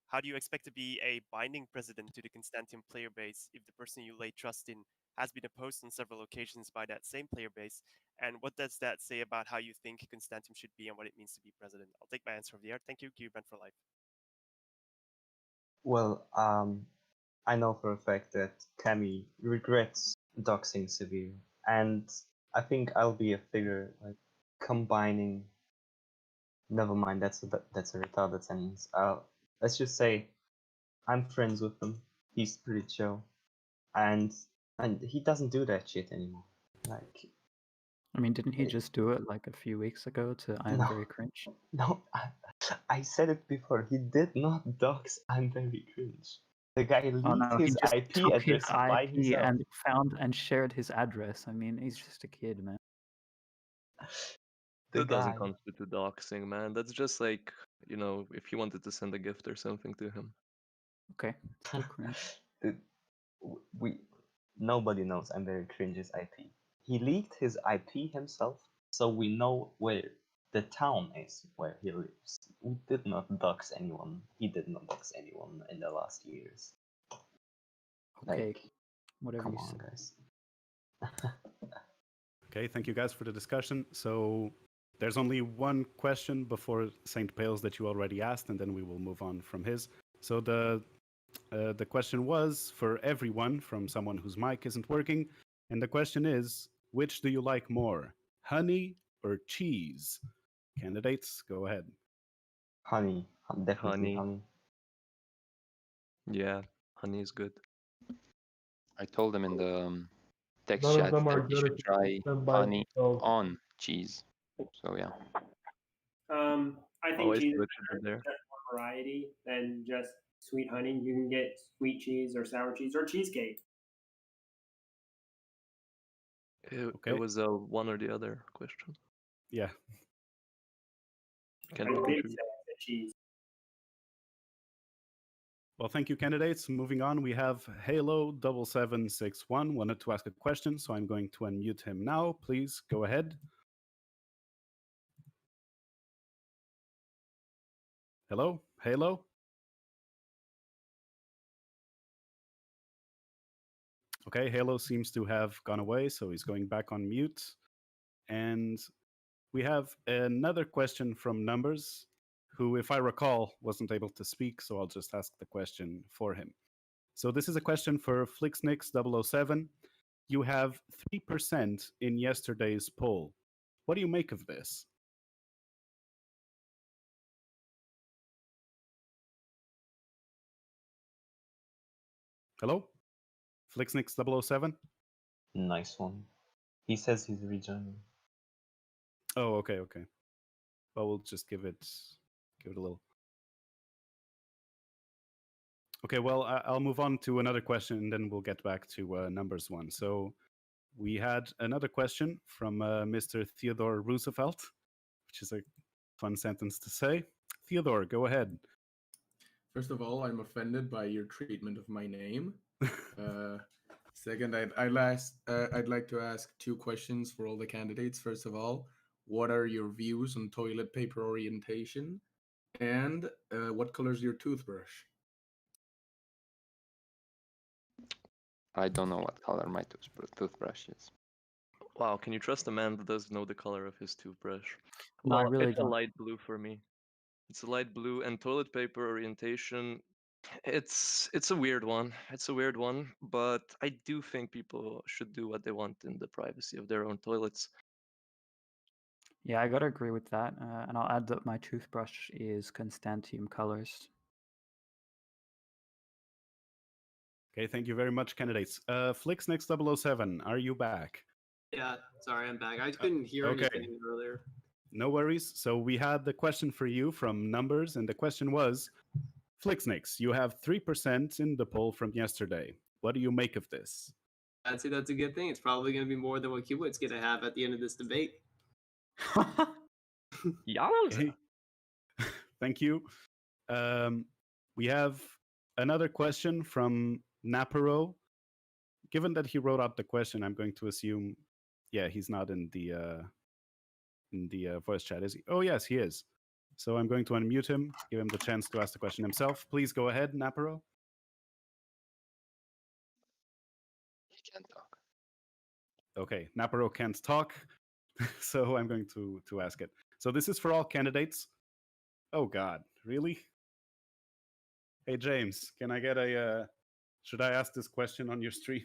how do you expect to be a binding president to the Constantium player base if the person you lay trust in has been opposed on several occasions by that same player base? And what does that say about how you think Constantium should be and what it means to be president? I'll take my answer of the air. Thank you. Cuban for life. Well, I know for a fact that Cammy regrets doxing Severe, and I think I'll be a figure like combining. Never mind, that's a retarded sentence. Let's just say I'm friends with him. He's pretty chill, and he doesn't do that shit anymore. Like, I mean, didn't he just do it like a few weeks ago to I am No. very cringe? no, I said it before. He did not dox. I'm very cringe. The guy Oh leaked no, he his just IP took his address by IP himself. and found and shared his address. I mean, he's just a kid, man. The That doesn't guy. constitute doxing, man. That's just like, if you wanted to send a gift or something to him. Okay, still cringe. Dude, nobody knows I'm very cringe's IP. He leaked his IP himself, so we know where the town is where he lives. We did not dox anyone. He did not dox anyone in the last years. Okay, Like, whatever come you on, say. guys. Okay, thank you guys for the discussion. So there's only one question before St. Pales that you already asked, and then we will move on from his. So the question was for everyone from someone whose mic isn't working, and the question is, which do you like more, honey or cheese? Candidates, go ahead. Honey, definitely honey. Yeah, honey is good. I told them in the text None of chat them are that they good should if you try eat them by honey themselves. on cheese. So yeah. I think Always cheese is butchered better, in there. just more variety than just sweet honey. You can get sweet cheese or sour cheese or cheesecake. It was a one or the other question. Yeah. Can't I did contribute. say I said cheese. Well, thank you, candidates. Moving on, we have Halo7761 wanted to ask a question, so I'm going to unmute him now. Please go ahead. Hello, Halo? Okay, Halo seems to have gone away, so he's going back on mute. And we have another question from Numbers, who, if I recall, wasn't able to speak, so I'll just ask the question for him. So this is a question for FlixNix007. You have 3% in yesterday's poll. What do you make of this? Hello? FlixNix007? Nice one. He says he's rejoining. Oh, okay. Well, we'll just give it a little. Okay, well, I'll move on to another question, and then we'll get back to Numbers one. So we had another question from Mr. Theodore Roosevelt, which is a fun sentence to say. Theodore, go ahead. First of all, I'm offended by your treatment of my name. Second, I'd like to ask two questions for all the candidates. First of all, what are your views on toilet paper orientation? And what color is your toothbrush? I don't know what color my toothbrush is. Wow, can you trust a man that doesn't know the color of his toothbrush? No, I Well, really it's a don't. light blue for me. It's a light blue, and toilet paper orientation, it's a weird one. It's a weird one, but I do think people should do what they want in the privacy of their own toilets. Yeah, I gotta agree with that. And I'll add that my toothbrush is Constantium colors. Okay, thank you very much, candidates. FlixNix007, are you back? Yeah, sorry, I'm back. I couldn't hear okay. anything earlier. No worries. So we had the question for you from Numbers, and the question was, Flixnix, you have 3% in the poll from yesterday. What do you make of this? I'd say that's a good thing. It's probably going to be more than what Cubit's going to have at the end of this debate. Yowza. Thank you. We have another question from Naparo. Given that he wrote out the question, I'm going to assume, yeah, he's not in the voice chat, is he? Oh, yes, he is. So I'm going to unmute him, give him the chance to ask the question himself. Please go ahead, Naparo. He can talk. Okay, Naparo can't talk, so I'm going to ask it. So this is for all candidates. Oh God, really? Hey James, can I get a? Should I ask this question on your stream?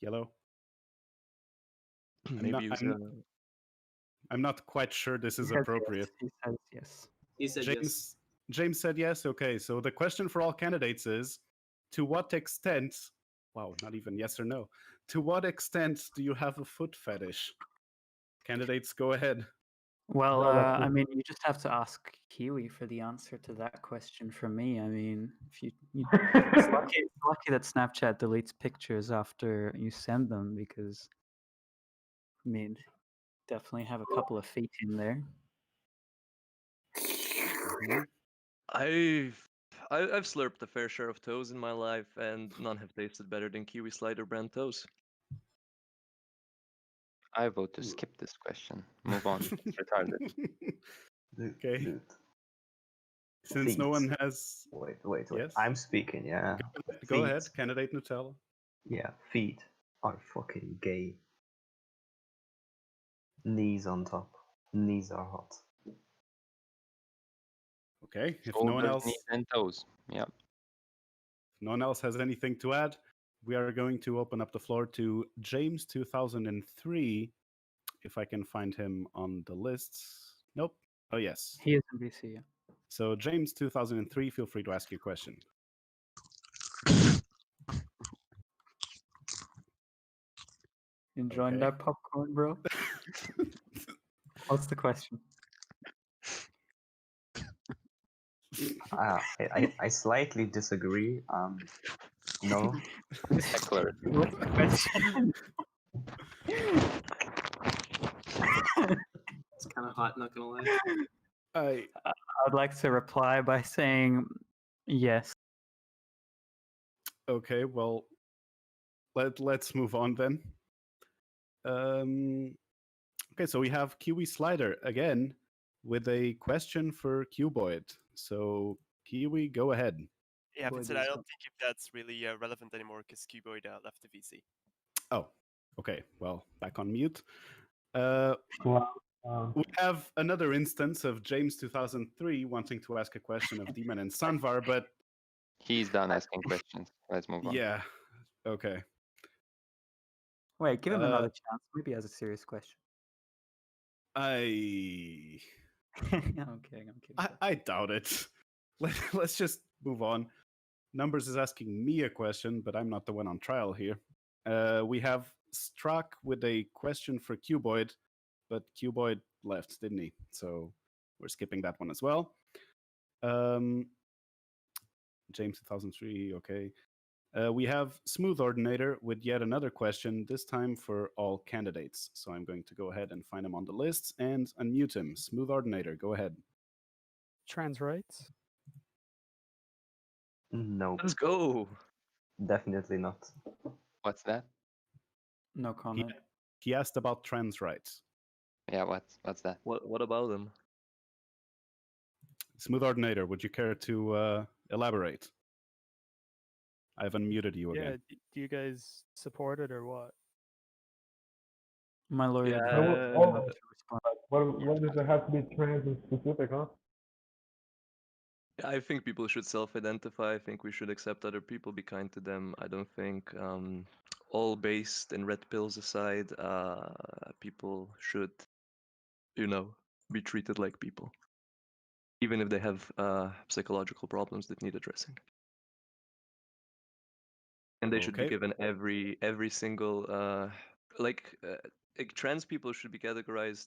Yellow. Maybe I'm not quite sure this is He says appropriate. Yes. He says yes. He said yes. James said yes. Okay, so the question for all candidates is, to what extent? Wow, not even yes or no. To what extent do you have a foot fetish? Candidates, go ahead. Well, No, that's I mean, you just have to ask Kiwi for the answer to that question from me. I mean, if it's lucky that Snapchat deletes pictures after you send them, because I mean, definitely have a couple of feet in there. I've slurped a fair share of toes in my life, and none have tasted better than Kiwi Slider brand toes. I vote to skip this question. Move on. It's retarded. Okay. Since no one has. Wait. Yes? I'm speaking, yeah. Go ahead, candidate Nutella. Yeah, feet are fucking gay. Knees on top. Knees are hot. Okay, if no Shoulders, one else. knees, and toes. Yeah. If no one else has anything to add, we are going to open up the floor to James 2003. If I can find him on the lists. Nope. Oh, yes. He is in BC, yeah. So, James 2003, feel free to ask your question. Enjoying that popcorn, bro? What's the question? I slightly disagree. No. Heckler. What's the question? It's kind of hot, not gonna lie. I'd like to reply by saying yes. Okay, well, let's move on then. Okay, so we have Kiwi Slider again with a question for Cuboid. So, Kiwi, go ahead. Yeah, Vincent, I don't think if that's really relevant anymore because Cuboid left the VC. Oh, okay. Well, back on mute. Well, we have another instance of James 2003 wanting to ask a question of Demon and Sanvar, but he's done asking questions. Let's move on. Yeah. Okay. Wait, give him another chance. Maybe he has a serious question. I'm kidding. I doubt it. Let's just move on. Numbers is asking me a question, but I'm not the one on trial here. We have Struck with a question for Cuboid, but Cuboid left, didn't he? So we're skipping that one as well. James 2003, okay. We have Smooth Ordinator with yet another question, this time for all candidates. So I'm going to go ahead and find him on the list and unmute him. Smooth Ordinator, go ahead. Trans rights? No. Let's go. Definitely not. What's that? No comment. He asked about trans rights. Yeah, what's that? What about them? Smooth Ordinator, would you care to elaborate? I've unmuted you again. Yeah, do you guys support it or what? My lawyer. What does it have to be trans and specific, huh? I think people should self-identify. I think we should accept other people, be kind to them. I don't think, all based in red pills aside, people should, be treated like people, even if they have psychological problems that need addressing. And they should be given every single trans people should be categorized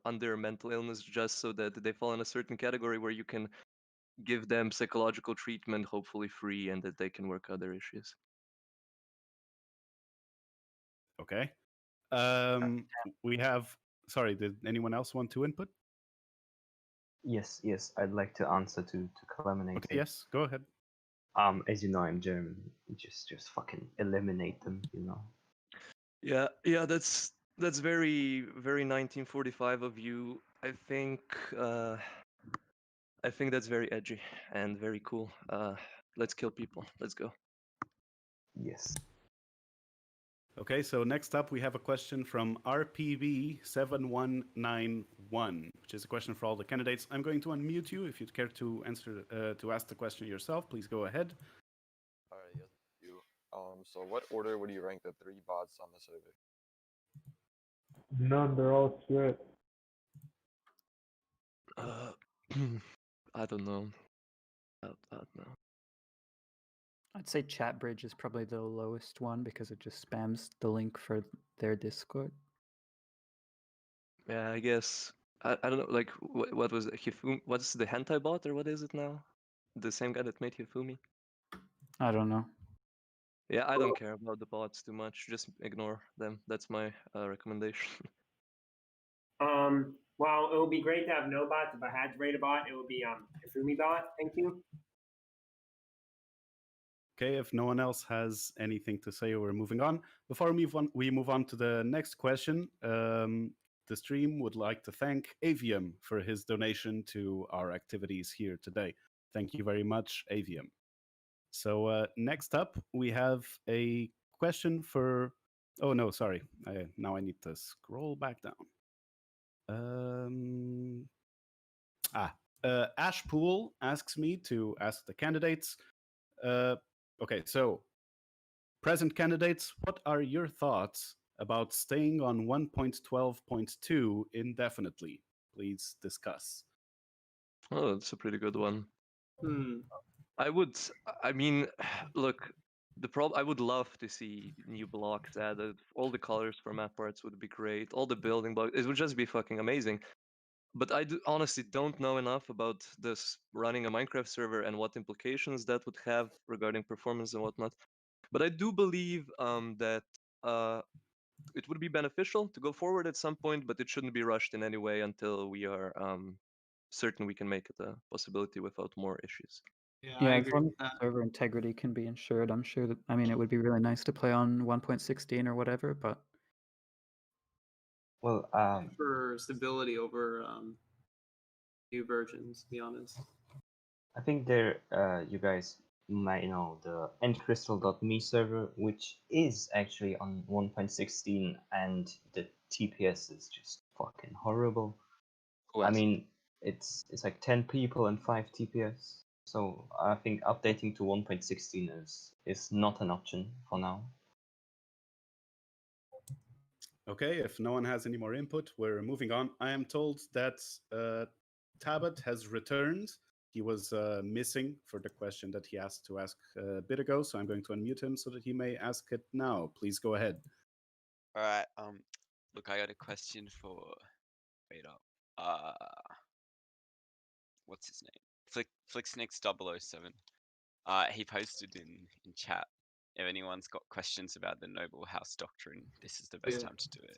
under mental illness just so that they fall in a certain category where you can give them psychological treatment, hopefully free, and that they can work other issues. Okay. We have. Sorry, did anyone else want to input? Yes. I'd like to answer to Clemenate. Okay, yes, go ahead. As you know, I'm German. Just fucking eliminate them. Yeah, that's very 1945 of you. I think that's very edgy and very cool. Let's kill people. Let's go. Yes. Okay, so next up we have a question from RPV7191, which is a question for all the candidates. I'm going to unmute you. If you'd care to ask the question yourself, please go ahead. Alright, yes, you. So what order would you rank the 3 bots on the server? None, they're all shit. I don't know. I don't know. I'd say ChatBridge is probably the lowest one because it just spams the link for their Discord. Yeah, I guess. I don't know. Like, what was it? Hifumi? What's the hentai bot or what is it now? The same guy that made Hifumi? I don't know. Yeah, I don't care about the bots too much. Just ignore them. That's my recommendation. Well, it would be great to have no bots. If I had to rate a bot, it would be Ifumi bot. Thank you. Okay, if no one else has anything to say, we're moving on. Before we move on to the next question, the stream would like to thank Avium for his donation to our activities here today. Thank you very much, Avium. So next up, we have a question for... Oh, no, sorry. Now I need to scroll back down. Ashpool asks me to ask the candidates... Okay, so present candidates, what are your thoughts about staying on 1.12.2 indefinitely? Please discuss. Oh, that's a pretty good one. Hmm. I mean, look, I would love to see new blocks added. All the colors for map parts would be great. All the building blocks, it would just be fucking amazing. But I honestly don't know enough about this running a Minecraft server and what implications that would have regarding performance and whatnot. But I do believe that it would be beneficial to go forward at some point, but it shouldn't be rushed in any way until we are certain we can make it a possibility without more issues. Yeah, as long as server integrity can be ensured, I'm sure that, I mean, it would be really nice to play on 1.16 or whatever, but... Well, for stability over new versions, to be honest. I think there, you guys might know the endcrystal.me server, which is actually on 1.16, and the TPS is just fucking horrible. I mean, it's like 10 people and 5 TPS. So I think updating to 1.16 is not an option for now. Okay, if no one has any more input, we're moving on. I am told that Tabit has returned. He was missing for the question that he asked to ask a bit ago, so I'm going to unmute him so that he may ask it now. Please go ahead. All right. Look, I got a question for. Wait up. What's his name? Flicksnix007. He posted in chat. If anyone's got questions about the Noble House Doctrine, this is the best time to do it.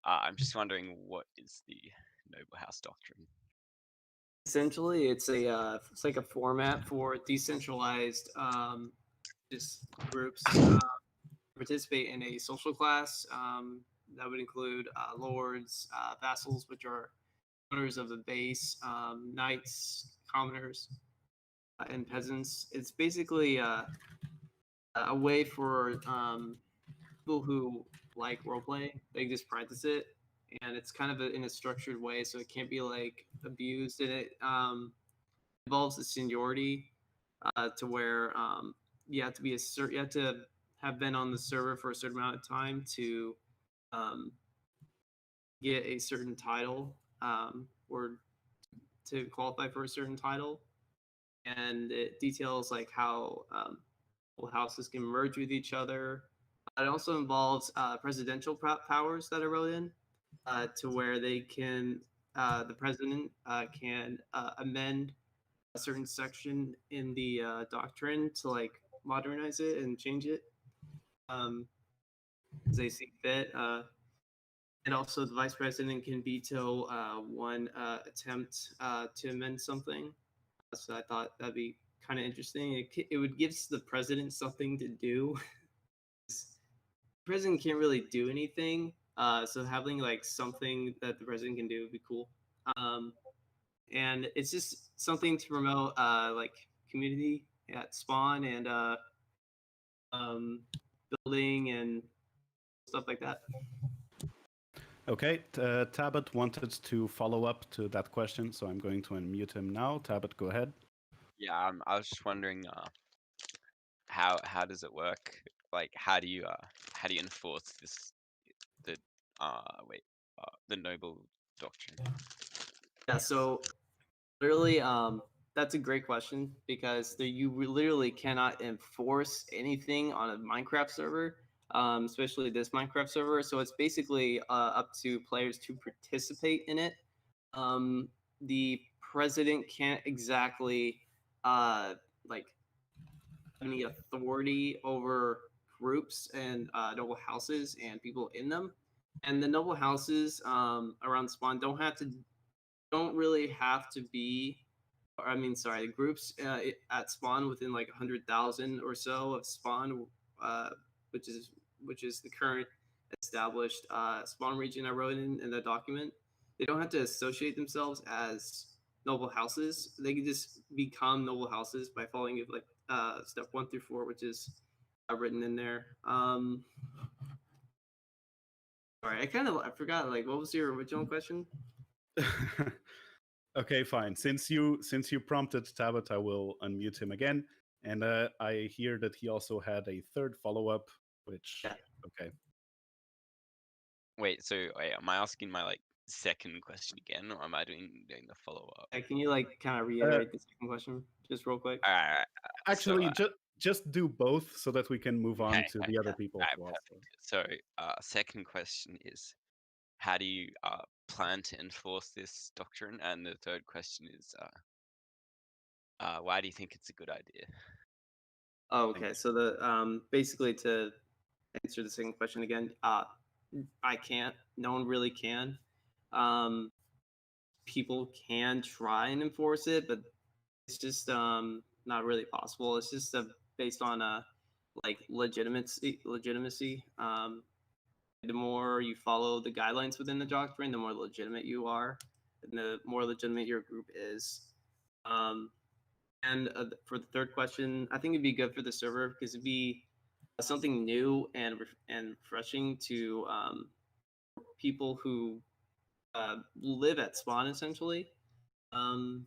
I'm just wondering, what is the Noble House Doctrine? Essentially, it's like a format for decentralized just groups participate in a social class that would include lords, vassals, which are owners of the base, knights, commoners, and peasants. It's basically a way for people who like roleplay. They just practice it, and it's kind of in a structured way, so it can't be like abused. And it involves a seniority to where you have to be you have to have been on the server for a certain amount of time to get a certain title or to qualify for a certain title. And it details like how houses can merge with each other. It also involves presidential powers that are wrote in to where they can the president can amend a certain section in the doctrine to like modernize it and change it as they see fit. And also, the vice president can veto one attempt to amend something. So I thought that'd be kind of interesting. It would give the president something to do. president can't really do anything. So having like something that the president can do would be cool. And it's just something to promote like community at Spawn and building and stuff like that. Okay, Tabit wanted to follow up to that question, so I'm going to unmute him now. Tabit, go ahead. Yeah, I was just wondering, how does it work? Like, how do you enforce this the the noble doctrine? Yeah, so literally, that's a great question because you literally cannot enforce anything on a Minecraft server, especially this Minecraft server. So it's basically up to players to participate in it. The president can't exactly like any authority over groups and noble houses and people in them. And the noble houses around Spawn don't really have to be, or I mean, sorry, the groups at Spawn within like 100,000 or so of Spawn, which is the current established Spawn region I wrote in the document. They don't have to associate themselves as noble houses. They can just become noble houses by following like step 1 through 4, which is written in there. Sorry, I forgot. Like, what was your original question? Okay, fine. Since you prompted Tabit, I will unmute him again. And I hear that he also had a third follow-up, which okay. Wait, so am I asking my like second question again, or am I doing the follow-up? Can you like kind of reiterate the second question just real quick? Actually, just do both so that we can move on to the other people. So, second question is, how do you plan to enforce this doctrine? And the third question is, why do you think it's a good idea? Oh, okay. So the basically to answer the second question again, I can't. No one really can. People can try and enforce it, but it's just not really possible. It's just based on like legitimacy. The more you follow the guidelines within the doctrine, the more legitimate you are, and the more legitimate your group is. And for the third question, I think it'd be good for the server because it'd be something new and refreshing to people who live at Spawn, essentially. And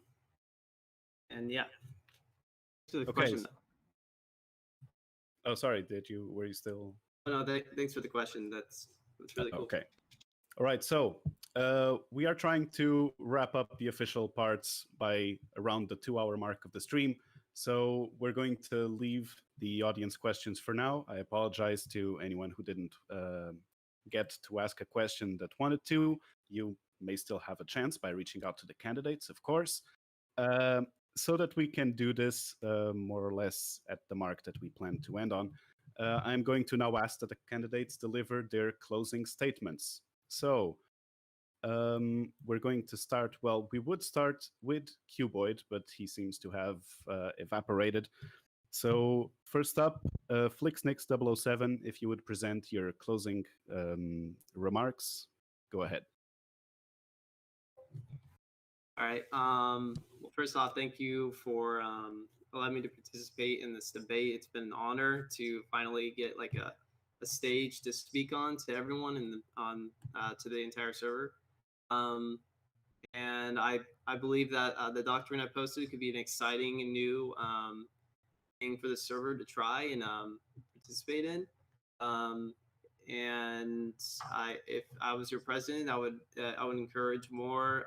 yeah. To the question, though. Oh, sorry. Were you still? Oh, no, thanks for the question. That's really cool. Okay. All right. So we are trying to wrap up the official parts by around the 2-hour mark of the stream. So we're going to leave the audience questions for now. I apologize to anyone who didn't get to ask a question that wanted to. You may still have a chance by reaching out to the candidates, of course. So that we can do this more or less at the mark that we plan to end on, I'm going to now ask that the candidates deliver their closing statements. So we're going to start, well, we would start with Cuboid, but he seems to have evaporated. So first up, FlixNix007, if you would present your closing remarks, go ahead. All right. Well, first off, thank you for allowing me to participate in this debate. It's been an honor to finally get like a stage to speak on to everyone and to the entire server. And I believe that the doctrine I posted could be an exciting and new thing for the server to try and participate in. And if I was your president, I would encourage more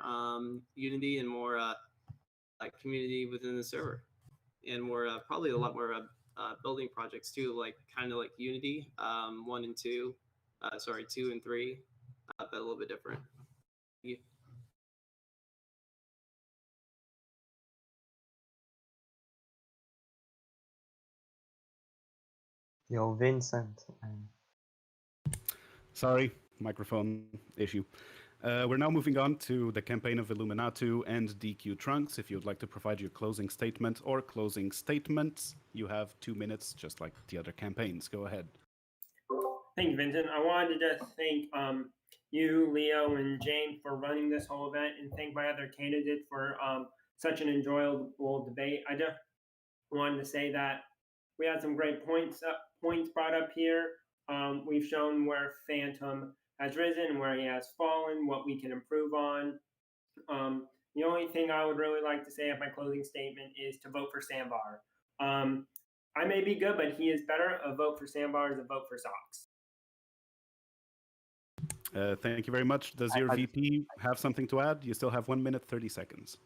unity and more like community within the server, and more probably a lot more building projects too, like kind of like Unity 1 and 2, 2 and 3, but a little bit different. Thank you. Yo, Vincent. Sorry, microphone issue. We're now moving on to the campaign of Illuminatu and DQ Trunks. If you'd like to provide your closing statement or closing statements, you have 2 minutes, just like the other campaigns. Go ahead. Thank you, Vincent. I wanted to just thank you, Leo, and Jane for running this whole event, and thank my other candidates for such an enjoyable debate. I just wanted to say that we had some great points brought up here. We've shown where Phantom has risen, where he has fallen, what we can improve on. The only thing I would really like to say at my closing statement is to vote for Sambar. I may be good, but he is better. A vote for Sambar is a vote for Socks. Thank you very much. Does your VP have something to add? You still have 1 minute, 30 seconds.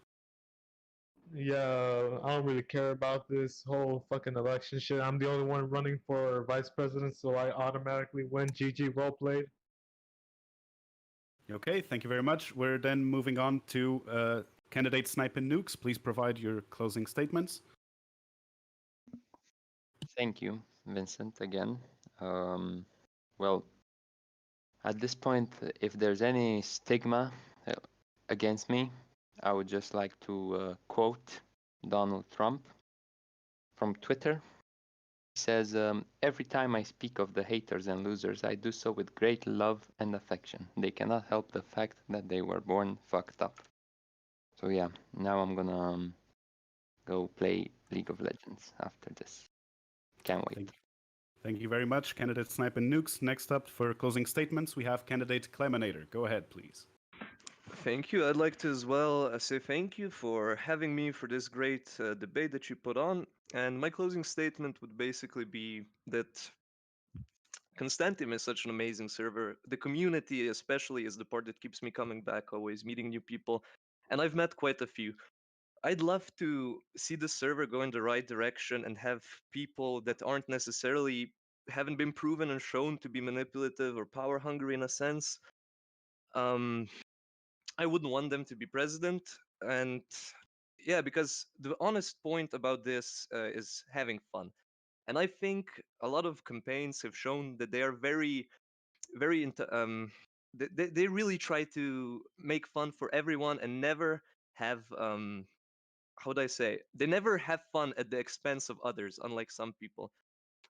Yeah, I don't really care about this whole fucking election shit. I'm the only one running for vice president, so I automatically win. GG, well played. Okay, thank you very much. We're then moving on to candidate Snipe and Nukes. Please provide your closing statements. Thank you, Vincent, again. Well, at this point, if there's any stigma against me, I would just like to quote Donald Trump from Twitter. He says, every time I speak of the haters and losers, I do so with great love and affection. They cannot help the fact that they were born fucked up. So yeah, now I'm gonna go play League of Legends after this. Can't wait. Thank you very much, candidate Snipe and Nukes. Next up for closing statements, we have candidate Cleminator. Go ahead, please. Thank you. I'd like to as well say thank you for having me for this great debate that you put on. And my closing statement would basically be that Constantiam is such an amazing server. The community, especially, is the part that keeps me coming back, always meeting new people. And I've met quite a few. I'd love to see the server go in the right direction and have people that aren't necessarily haven't been proven and shown to be manipulative or power hungry in a sense. I wouldn't want them to be president, and yeah, because the honest point about this is having fun. And I think a lot of campaigns have shown that they are very, very they really try to make fun for everyone and never have how would I say, they never have fun at the expense of others, unlike some people.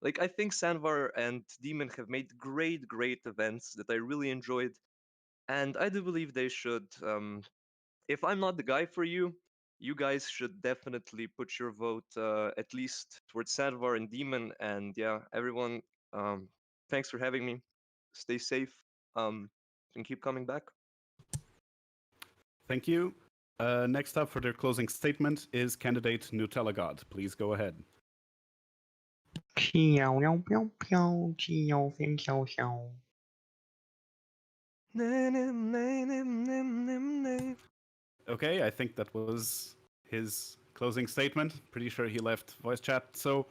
Like, I think Sanvar and Demon have made great events that I really enjoyed, and I do believe they should. If I'm not the guy for you, you guys should definitely put your vote at least towards Sanvar and Demon. And yeah, everyone, thanks for having me. Stay safe, and keep coming back. Thank you. Next up for their closing statement is candidate Nutella God. Please go ahead. Okay, I think that was his closing statement. Pretty sure he left voice chat. So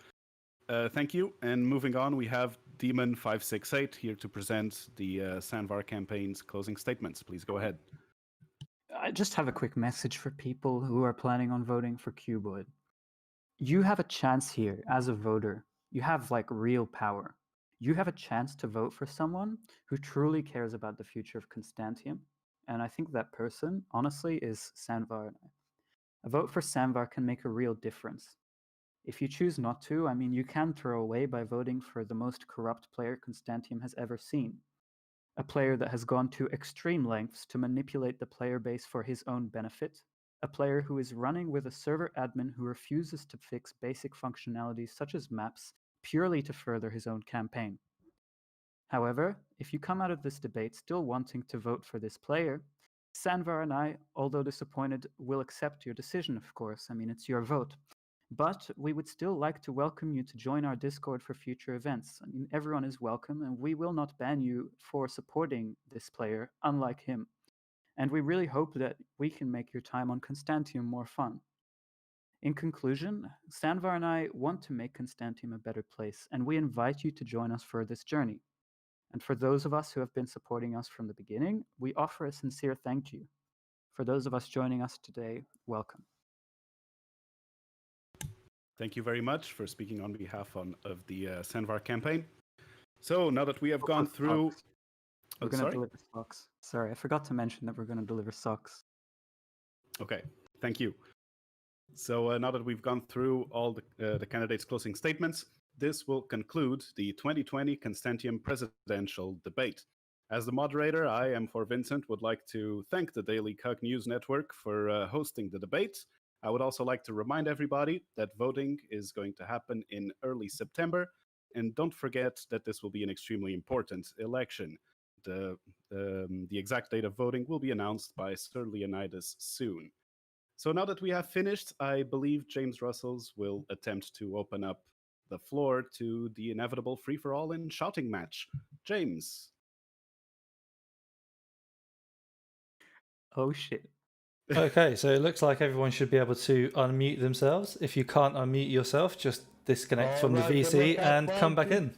thank you. And moving on, we have Demon568 here to present the Sanvar campaign's closing statements. Please go ahead. I just have a quick message for people who are planning on voting for Cuboid. You have a chance here as a voter. You have like real power. You have a chance to vote for someone who truly cares about the future of Constantiam. And I think that person, honestly, is Sanvar. A vote for Sanvar can make a real difference. If you choose not to, I mean, you can throw away by voting for the most corrupt player Constantiam has ever seen. A player that has gone to extreme lengths to manipulate the player base for his own benefit. A player who is running with a server admin who refuses to fix basic functionalities such as maps purely to further his own campaign. However, if you come out of this debate still wanting to vote for this player, Sanvar and I, although disappointed, will accept your decision, of course. I mean, it's your vote. But we would still like to welcome you to join our Discord for future events. I mean, everyone is welcome, and we will not ban you for supporting this player, unlike him. And we really hope that we can make your time on Constantium more fun. In conclusion, Sanvar and I want to make Constantium a better place, and we invite you to join us for this journey. And for those of us who have been supporting us from the beginning, we offer a sincere thank you. For those of us joining us today, welcome. Thank you very much for speaking on behalf of the Sanvar campaign. So now that we have gone through... We're going to deliver socks. Sorry, I forgot to mention that we're going to deliver socks. Okay, thank you. So now that we've gone through all the candidates' closing statements, this will conclude the 2020 Constantiam presidential debate. As the moderator, I, M4 Vincent, would like to thank the Daily Cuck News Network for hosting the debate. I would also like to remind everybody that voting is going to happen in early September. And don't forget that this will be an extremely important election. The exact date of voting will be announced by Sir Leonidas soon. So now that we have finished, I believe James Rustles will attempt to open up the floor to the inevitable free-for-all and shouting match. James. Oh shit. Okay, so it looks like everyone should be able to unmute themselves. If you can't unmute yourself, just disconnect from the VC and come back in.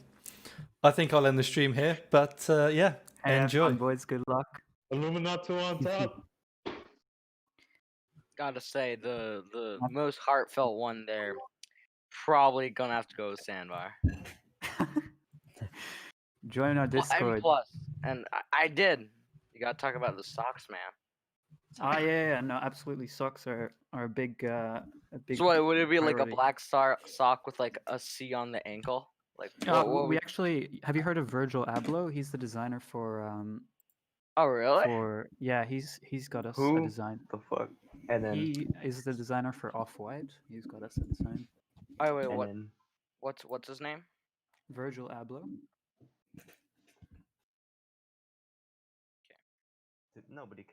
I think I'll end the stream here, but yeah, enjoy. Fun, boys. Good luck. Illuminato on top. Gotta say, the most heartfelt one there, probably gonna have to go with Sandbar. Join our Well, Discord. M plus, and I did. You gotta talk about the socks, man. Ah, yeah, no, absolutely. Socks are a big, So what, would it be like a priority. black sock with like a C on the ankle? Like what we actually have you heard of Virgil Abloh? He's the designer for Oh really? Yeah, he's got us a Who design. the fuck? And then He is the designer for Off-White. He's got us a design. Oh wait, and what? then What's his name? Virgil Abloh. nobody